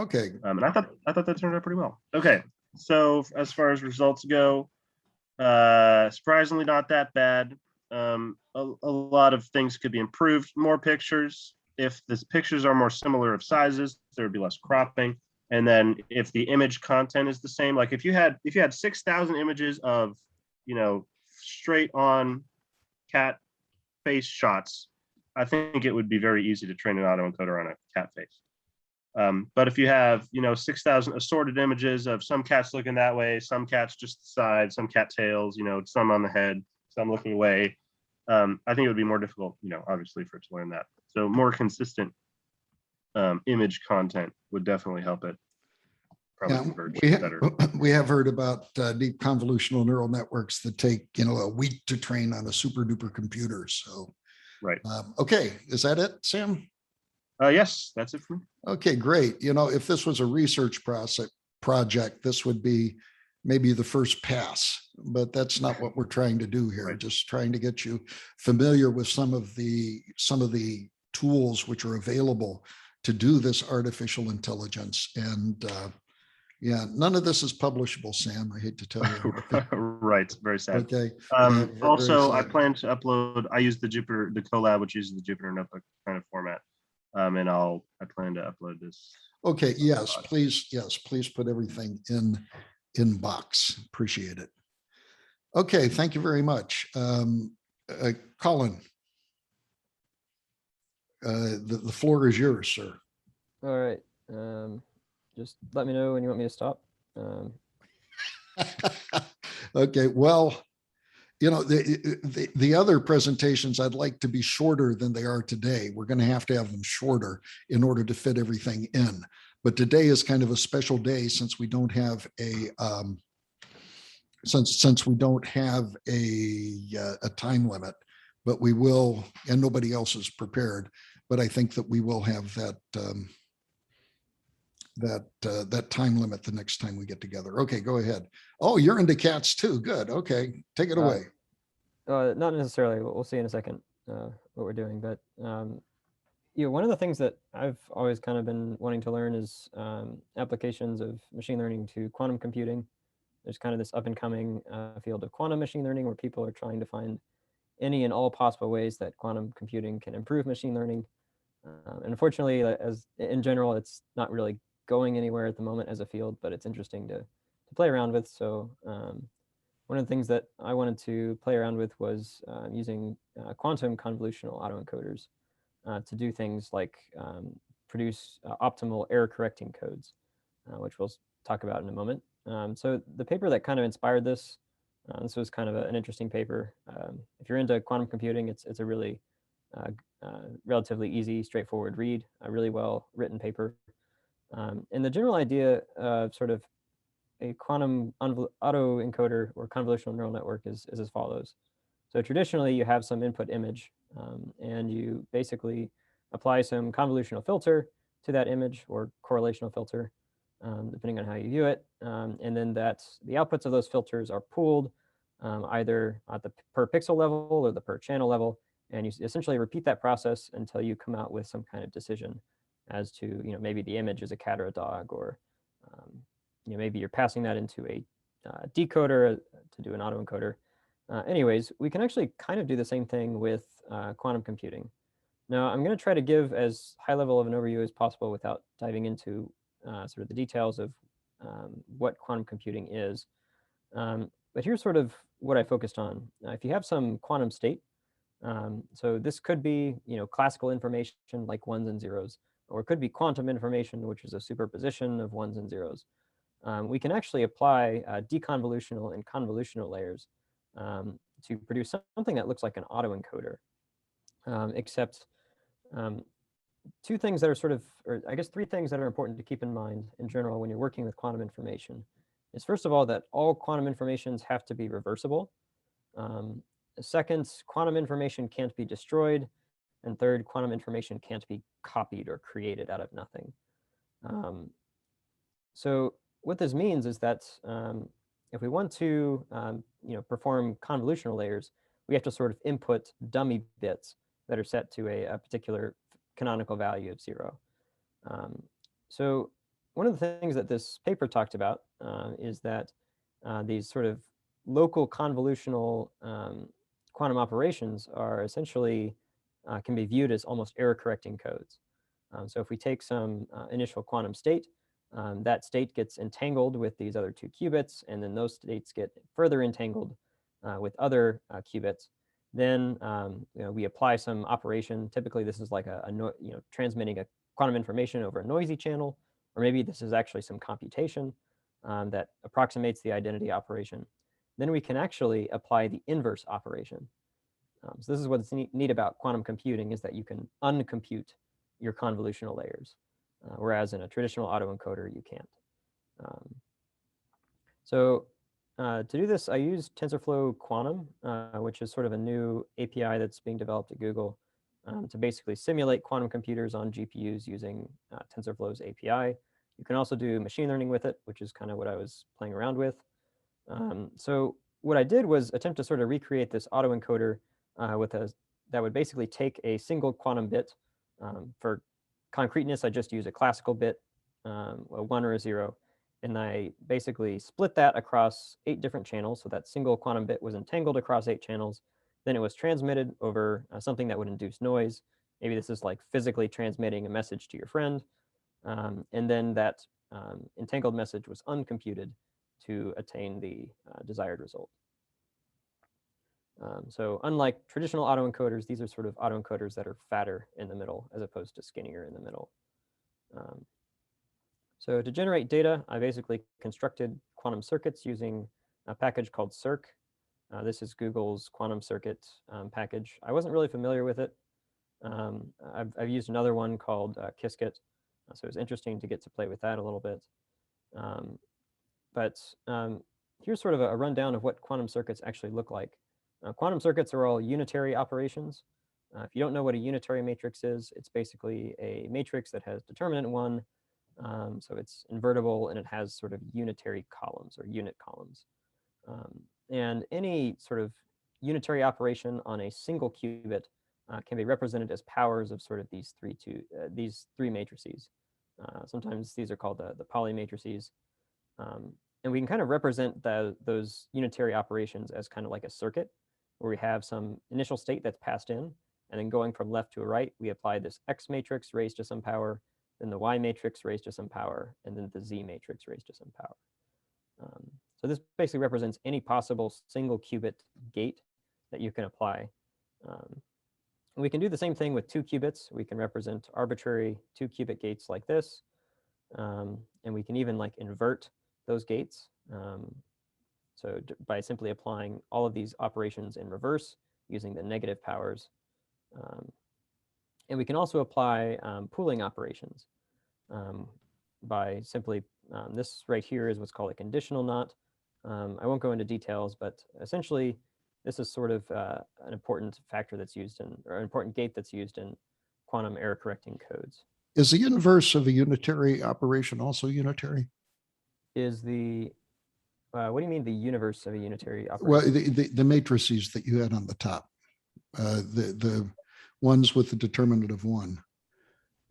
Okay. And I thought that turned out pretty well. Okay. So as far as results go, surprisingly not that bad. A lot of things could be improved. More pictures. If the pictures are more similar of sizes, there would be less cropping. And then if the image content is the same, like if you had 6,000 images of, straight on cat face shots, I think it would be very easy to train an autoencoder on a cat face. But if you have, 6,000 assorted images of some cats looking that way, some cats just the side, some cat tails, some on the head, some looking away, I think it would be more difficult, obviously, for it to learn that. So more consistent image content would definitely help it. Probably converge better. We have heard about deep convolutional neural networks that take, a week to train on a super duper computer. So, right. Okay, is that it, Sam? Yes, that's it for me. Okay, great. If this was a research project, this would be maybe the first pass, but that's not what we're trying to do here. Right. Just trying to get you familiar with some of the tools which are available to do this artificial intelligence. And yeah, none of this is publishable, Sam. I hate to tell you. Right, very sad. Okay. Also, I plan to upload. I use the Colab, which uses the Jupyter Notebook kind of format. And I plan to upload this. Okay, yes, please. Yes, please put everything in box. Appreciate it. Okay, thank you very much. Colin, the floor is yours, sir. All right. Just let me know when you want me to stop. Okay, well, the other presentations I'd like to be shorter than they are today. We're going to have them shorter in order to fit everything in. But today is kind of a special day since we don't have a since we don't have a time limit. But we will, and nobody else is prepared. But I think that we will have that that time limit the next time we get together. Okay, go ahead. Oh, you're into cats too. Good. Okay, take it away. Not necessarily. We'll see in a second what we're doing. But one of the things that I've always kind of been wanting to learn is applications of machine learning to quantum computing. There's kind of this up and coming field of quantum machine learning where people are trying to find any and all possible ways that quantum computing can improve machine learning. And unfortunately, as in general, it's not really going anywhere at the moment as a field, but it's interesting to play around with. So one of the things that I wanted to play around with was using quantum convolutional autoencoders to do things like produce optimal error correcting codes, which we'll talk about in a moment. So the paper that kind of inspired this was kind of an interesting paper. If you're into quantum computing, it's a really relatively easy, straightforward read, a really well written paper. And the general idea of sort of a quantum autoencoder or convolutional neural network is as follows. So traditionally, you have some input image, and you basically apply some convolutional filter to that image or correlational filter, depending on how you view it. And then the outputs of those filters are pooled either at the per pixel level or the per channel level. And you essentially repeat that process until you come out with some kind of decision as to, maybe the image is a cat or a dog, or, maybe you're passing that into a decoder to do an autoencoder. Anyways, we can actually kind of do the same thing with quantum computing. Now, I'm going to try to give as high level of an overview as possible without diving into sort of the details of what quantum computing is. But here's sort of what I focused on. If you have some quantum state, so this could be, classical information like ones and zeros, or it could be quantum information, which is a superposition of ones and zeros. We can actually apply deconvolutional and convolutional layers to produce something that looks like an autoencoder, except two things that are sort of, or I guess three things that are important to keep in mind in general when you're working with quantum information is, first of all, that all quantum informations have to be reversible. Second, quantum information can't be destroyed. And third, quantum information can't be copied or created out of nothing. So what this means is that if we want to perform convolutional layers, we have to sort of input dummy bits that are set to a particular canonical value of 0. So one of the things that this paper talked about is that these sort of local convolutional quantum operations are essentially can be viewed as almost error correcting codes. So if we take some initial quantum state, that state gets entangled with these other two qubits, and then those states get further entangled with other qubits. Then we apply some operation. Typically, this is like transmitting a quantum information over a noisy channel, or maybe this is actually some computation that approximates the identity operation. Then we can actually apply the inverse operation. So this is what's neat about quantum computing, is that you can uncompute your convolutional layers, whereas in a traditional autoencoder, you can't. So to do this, I used Tensorflow Quantum, which is sort of a new API that's being developed at Google to basically simulate quantum computers on GPUs using TensorFlow's API. You can also do machine learning with it, which is kind of what I was playing around with. So what I did was attempt to sort of recreate this autoencoder that would basically take a single quantum bit. For concreteness, I just use a classical bit, a 1 or a 0. And I basically split that across 8 different channels. So that single quantum bit was entangled across 8 channels. Then it was transmitted over something that would induce noise. Maybe this is like physically transmitting a message to your friend. And then that entangled message was uncomputed to attain the desired result. So unlike traditional autoencoders, these are sort of autoencoders that are fatter in the middle as opposed to skinnier in the middle. So to generate data, I basically constructed quantum circuits using a package called Circ. This is Google's quantum circuit package. I wasn't really familiar with it. I've used another one called Qiskit, so it was interesting to get to play with that a little bit. But here's sort of a rundown of what quantum circuits actually look like. Quantum circuits are all unitary operations. If you don't know what a unitary matrix is, it's basically a matrix that has determinant 1. So it's invertible, and it has sort of unitary columns or unit columns. And any sort of unitary operation on a single qubit can be represented as powers of sort of these three matrices. Sometimes these are called the Pauli matrices. And we can kind of represent those unitary operations as kind of like a circuit, where we have some initial state that's passed in, and then going from left to right, we apply this X matrix raised to some power, then the Y matrix raised to some power, and then the Z matrix raised to some power. So this basically represents any possible single qubit gate that you can apply. We can do the same thing with 2 qubits. We can represent arbitrary 2 qubit gates like this. And we can even like invert those gates. So by simply applying all of these operations in reverse using the negative powers. And we can also apply pooling operations by simply, this right here is what's called a conditional knot. I won't go into details, but essentially this is sort of an important factor that's used in, or an important gate that's used in quantum error correcting codes. Is the inverse of a unitary operation also unitary? Is the, what do you mean the universe of a unitary operation? Well, the matrices that you had on the top, the ones with the determinant of 1.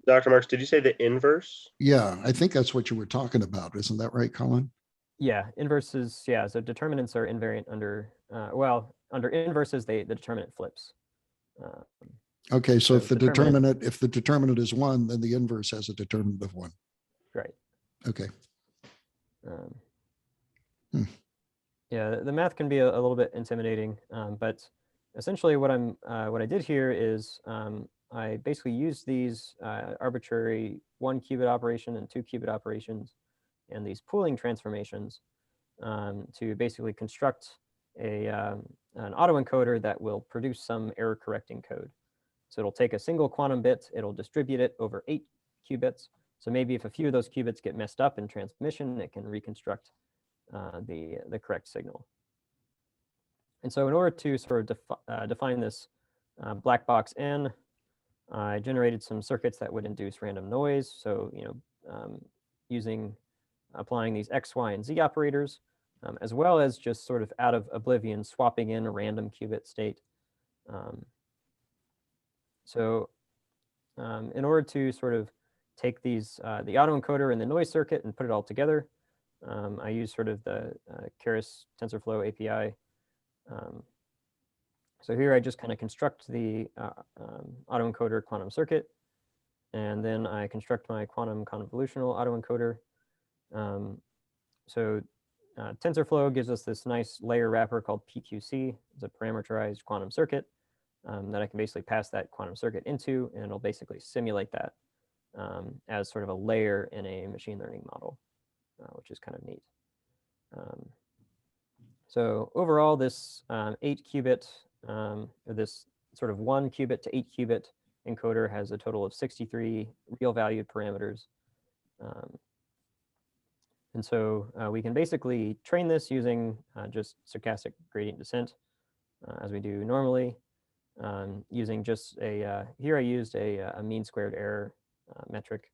Dr. Marks, did you say the inverse? Yeah, I think that's what you were talking about. Isn't that right, Colin? Yeah, inverses, yeah, so determinants are invariant under, well, under inverses, the determinant flips. Okay, so if the determinant is 1, then the inverse has a determinant of 1. Right. Okay. Yeah, the math can be a little bit intimidating, but essentially what I did here is I basically used these arbitrary 1 qubit operation and 2 qubit operations and these pooling transformations to basically construct an autoencoder that will produce some error correcting code. So it'll take a single quantum bit, it'll distribute it over 8 qubits. So maybe if a few of those qubits get messed up in transmission, it can reconstruct the correct signal. And so in order to sort of define this black box N, I generated some circuits that would induce random noise. So, applying these X, Y, and Z operators, as well as just sort of out of oblivion, swapping in a random qubit state. So in order to sort of take these, the autoencoder and the noise circuit and put it all together. I use sort of the Keras TensorFlow API. So here I just kind of construct the autoencoder quantum circuit, and then I construct my quantum convolutional autoencoder. So TensorFlow gives us this nice layer wrapper called PQC. It's a parameterized quantum circuit that I can basically pass that quantum circuit into, and it'll basically simulate that as sort of a layer in a machine learning model, which is kind of neat. So overall, this 8-qubit, or this sort of 1-qubit to 8-qubit encoder has a total of 63 real valued parameters. And so we can basically train this using just stochastic gradient descent, as we do normally, using just a, here I used a mean squared error metric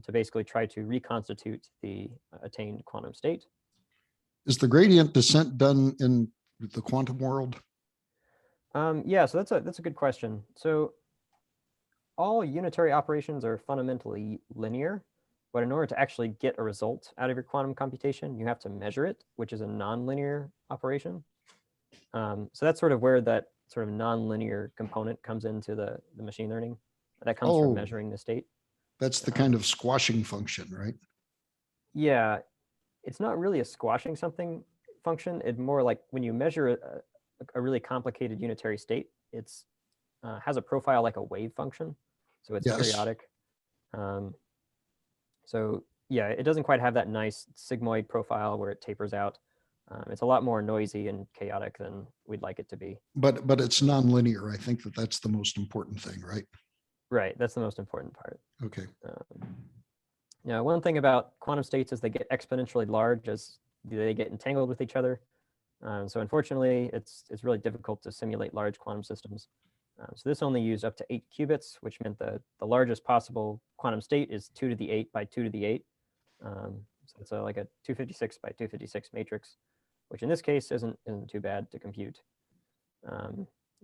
to basically try to reconstitute the attained quantum state. Is the gradient descent done in the quantum world? Yeah, so that's a good question. So all unitary operations are fundamentally linear, but in order to actually get a result out of your quantum computation, you have to measure it, which is a nonlinear operation. So that's sort of where that sort of nonlinear component comes into the machine learning. That comes from measuring the state. That's the kind of squashing function, right? Yeah, it's not really a squashing something function. It's more like when you measure a really complicated unitary state, it's has a profile like a wave function. So it's periodic. So yeah, it doesn't quite have that nice sigmoid profile where it tapers out. It's a lot more noisy and chaotic than we'd like it to be. But it's nonlinear. I think that's the most important thing, right? Right, that's the most important part. Okay. Now, one thing about quantum states is they get exponentially large as they get entangled with each other. So unfortunately, it's really difficult to simulate large quantum systems. So this only used up to 8 qubits, which meant the largest possible quantum state is 2 to the 8 by 2 to the 8. So it's like a 256 by 256 matrix, which in this case isn't too bad to compute.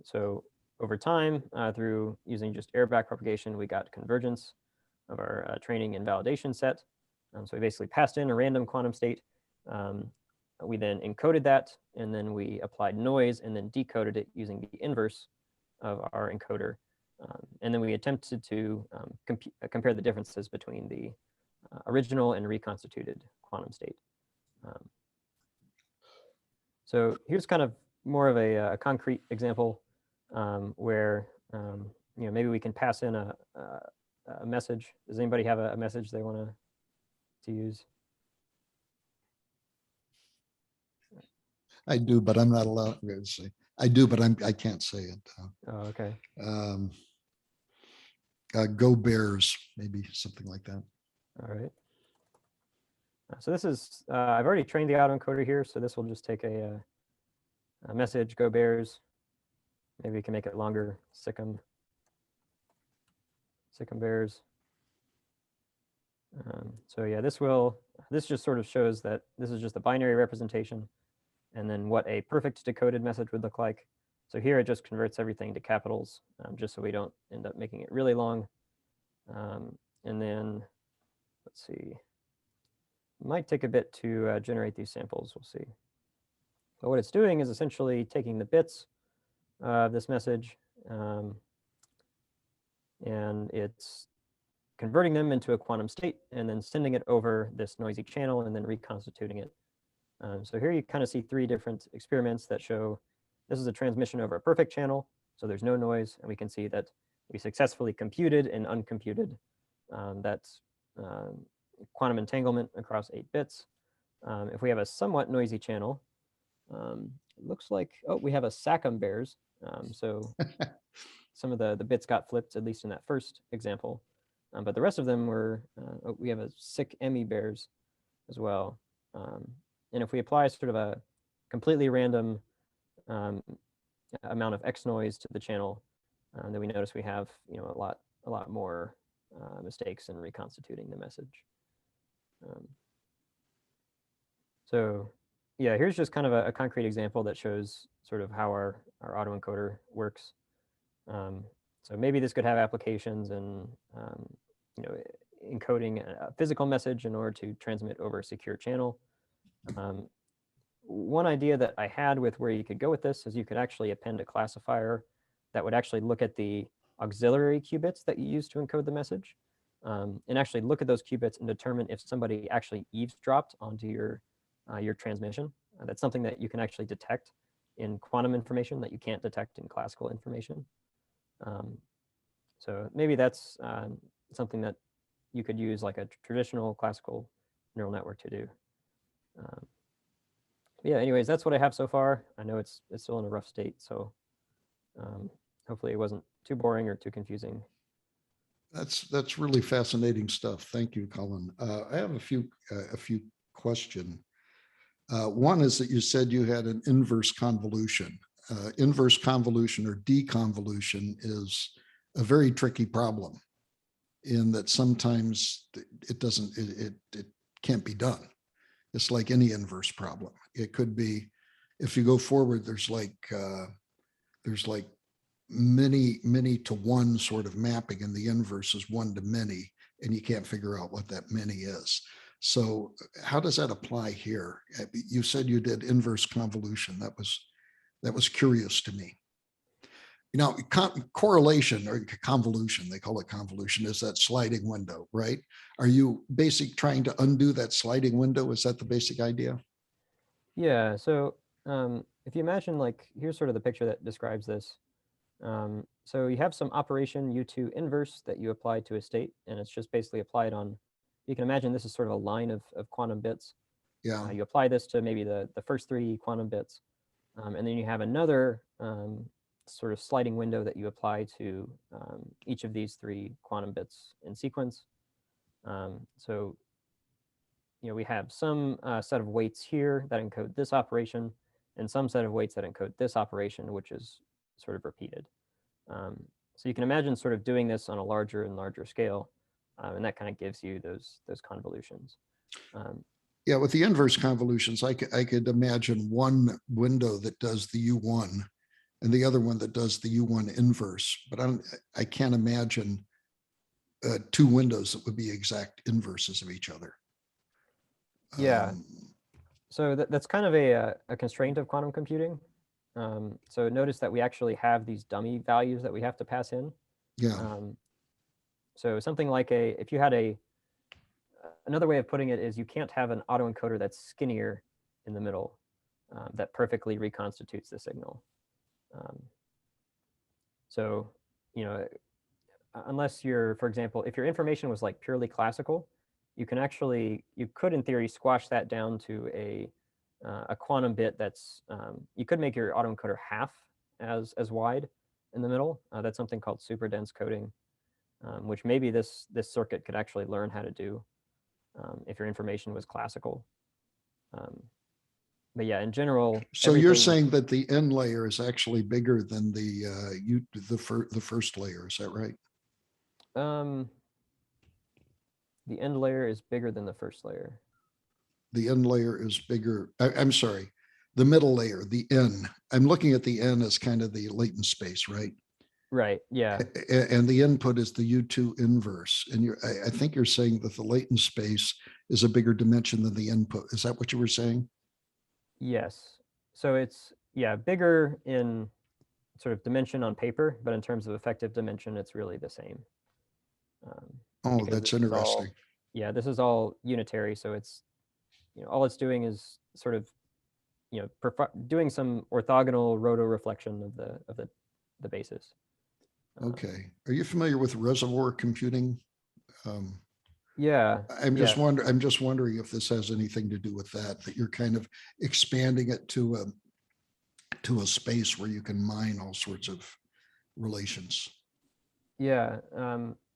So over time, through using just error back propagation, we got convergence of our training and validation set. So we basically passed in a random quantum state. We then encoded that, and then we applied noise and then decoded it using the inverse of our encoder. And then we attempted to compare the differences between the original and reconstituted quantum state. So here's kind of more of a concrete example where maybe we can pass in a message. Does anybody have a message they want to use? I do, but I'm not allowed to say. I do, but I can't say it. Oh, okay. Go Bears, maybe something like that. All right. So this is, I've already trained the autoencoder here, so this will just take a message, go Bears. Maybe we can make it longer, sick 'em Bears. So yeah, this just sort of shows that this is just a binary representation, and then what a perfect decoded message would look like. So here it just converts everything to capitals, just so we don't end up making it really long. And then, let's see, it might take a bit to generate these samples, we'll see. But what it's doing is essentially taking the bits of this message, and it's converting them into a quantum state and then sending it over this noisy channel and then reconstituting it. So here you kind of see 3 different experiments that show this is a transmission over a perfect channel, so there's no noise, and we can see that we successfully computed and uncomputed that quantum entanglement across 8 bits. If we have a somewhat noisy channel, it looks like, oh, we have a Sackham Bears. So some of the bits got flipped, at least in that first example. But the rest of them were, we have a sick Emmy Bears as well. And if we apply sort of a completely random amount of X noise to the channel, then we notice we have a lot more mistakes in reconstituting the message. So yeah, here's just kind of a concrete example that shows sort of how our autoencoder works. So maybe this could have applications in encoding a physical message in order to transmit over a secure channel. One idea that I had with where you could go with this is you could actually append a classifier that would actually look at the auxiliary qubits that you use to encode the message, and actually look at those qubits and determine if somebody actually eavesdropped onto your transmission. That's something that you can actually detect in quantum information that you can't detect in classical information. So maybe that's something that you could use like a traditional classical neural network to do. Yeah, anyways, that's what I have so far. I know it's still in a rough state, so hopefully it wasn't too boring or too confusing. That's really fascinating stuff. Thank you, Colin. I have a few questions. One is that you said you had an inverse convolution. Inverse convolution or deconvolution is a very tricky problem in that sometimes it can't be done. It's like any inverse problem. It could be, if you go forward, there's like many to one sort of mapping, and the inverse is one to many, and you can't figure out what that many is. So how does that apply here? You said you did inverse convolution. That was curious to me. Correlation or convolution, they call it convolution, is that sliding window, right? Are you basically trying to undo that sliding window? Is that the basic idea? Yeah, so if you imagine, like, here's sort of the picture that describes this. So you have some operation U2 inverse that you apply to a state, and it's just basically applied on, you can imagine this is sort of a line of quantum bits. Yeah. You apply this to maybe the first 3 quantum bits, and then you have another sort of sliding window that you apply to each of these 3 quantum bits in sequence. So we have some set of weights here that encode this operation, and some set of weights that encode this operation, which is sort of repeated. So you can imagine sort of doing this on a larger and larger scale, and that kind of gives you those convolutions. Yeah, with the inverse convolutions, I could imagine one window that does the U1 and the other one that does the U1 inverse, but I can't imagine 2 windows that would be exact inverses of each other. Yeah. So that's kind of a constraint of quantum computing. So notice that we actually have these dummy values that we have to pass in. Yeah. So something like if you had another way of putting it is you can't have an autoencoder that's skinnier in the middle that perfectly reconstitutes the signal. So, unless for example, if your information was like purely classical, you could in theory squash that down to a quantum bit that's, you could make your autoencoder half as wide in the middle. That's something called super dense coding, which maybe this circuit could actually learn how to do if your information was classical. But yeah, in general. So you're saying that the N layer is actually bigger than the first layer, is that right? The end layer is bigger than the first layer. The N layer is bigger. I'm sorry, the middle layer, the N. I'm looking at the N as kind of the latent space, right? Right, yeah. And the input is the U2 inverse. And I think you're saying that the latent space is a bigger dimension than the input. Is that what you were saying? Yes. So it's, bigger in sort of dimension on paper, but in terms of effective dimension, it's really the same. Oh, that's interesting. This is all unitary. So it's, all it's doing is sort of, doing some orthogonal roto-reflection of the basis. Okay. Are you familiar with reservoir computing? Yeah. I'm just wondering if this has anything to do with that you're kind of expanding it to a space where you can mine all sorts of relations. Yeah.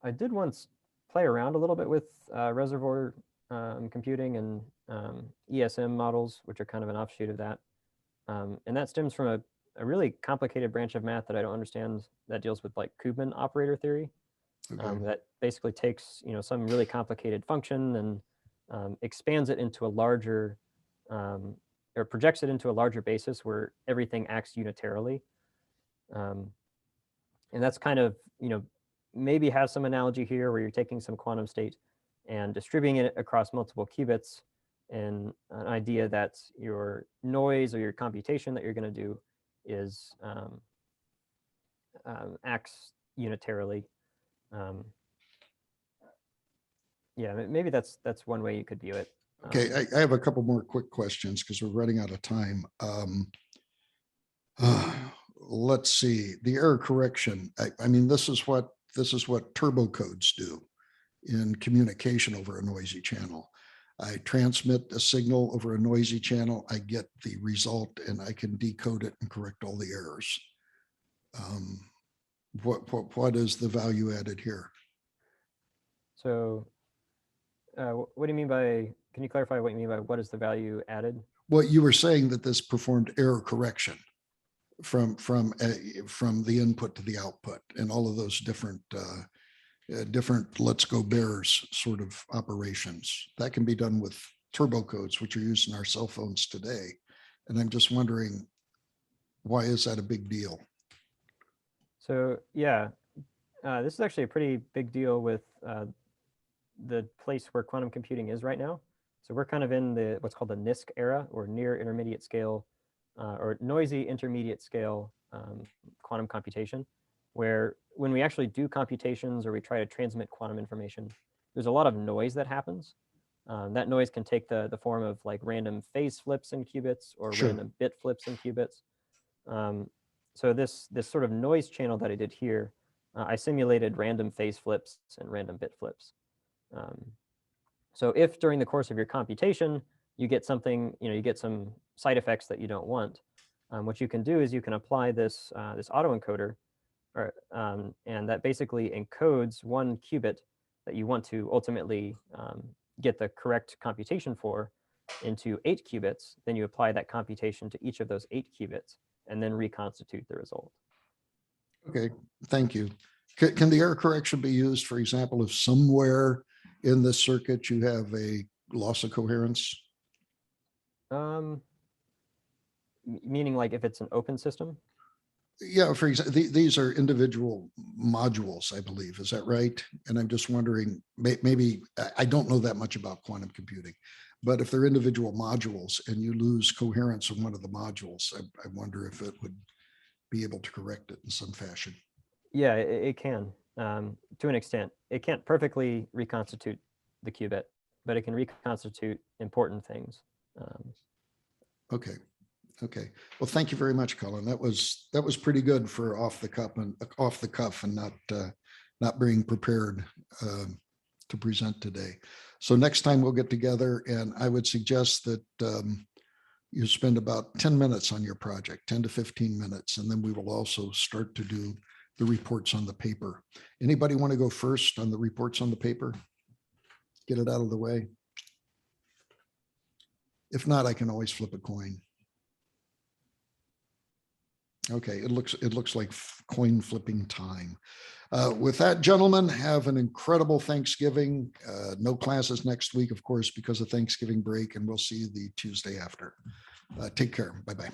I did once play around a little bit with reservoir computing and ESM models, which are kind of an offshoot of that. And that stems from a really complicated branch of math that I don't understand that deals with like Koopman operator theory. Okay. That basically takes some really complicated function and expands it into a larger or projects it into a larger basis where everything acts unitarily. And that's kind of maybe has some analogy here where you're taking some quantum state and distributing it across multiple qubits, and an idea that your noise or your computation that you're going to do is acts unitarily. Yeah, maybe that's one way you could view it. Okay, I have a couple more quick questions because we're running out of time. Let's see, the error correction. I mean, this is what turbo codes do in communication over a noisy channel. I transmit a signal over a noisy channel, I get the result, and I can decode it and correct all the errors. What is the value added here? So what do you mean by, can you clarify what you mean by what is the value added? Well, you were saying that this performed error correction from the input to the output, and all of those different let's go bears sort of operations that can be done with turbo codes, which are used in our cell phones today. And I'm just wondering, why is that a big deal? So yeah, this is actually a pretty big deal with the place where quantum computing is right now. So we're kind of in the what's called the NISQ era, or near intermediate scale, or noisy intermediate scale quantum computation, where when we actually do computations or we try to transmit quantum information, there's a lot of noise that happens. That noise can take the form of like random phase flips in qubits or Sure. random bit flips in qubits. So this sort of noise channel that I did here, I simulated random phase flips and random bit flips. So if during the course of your computation, you get something, you get some side effects that you don't want, what you can do is you can apply this autoencoder, or, and that basically encodes one qubit that you want to ultimately get the correct computation for into 8 qubits. Then you apply that computation to each of those 8 qubits and then reconstitute the result. Okay, thank you. Can the error correction be used, for example, if somewhere in this circuit you have a loss of coherence? Meaning like if it's an open system? Yeah, for example, these are individual modules, I believe. Is that right? And I'm just wondering, maybe I don't know that much about quantum computing, but if they're individual modules and you lose coherence in one of the modules, I wonder if it would be able to correct it in some fashion. Yeah, it can, to an extent. It can't perfectly reconstitute the qubit, but it can reconstitute important things. Okay. Okay. Well, thank you very much, Colin. That was pretty good for off the cuff and not being prepared to present today. So next time we'll get together, and I would suggest that you spend about 10 minutes on your project, 10 to 15 minutes, and then we will also start to do the reports on the paper. Anybody want to go first on the reports on the paper? Get it out of the way. If not, I can always flip a coin. Okay, it looks like coin flipping time. With that, gentlemen, have an incredible Thanksgiving. No classes next week, of course, because of Thanksgiving break, and we'll see you the Tuesday after. Take care. Bye-bye.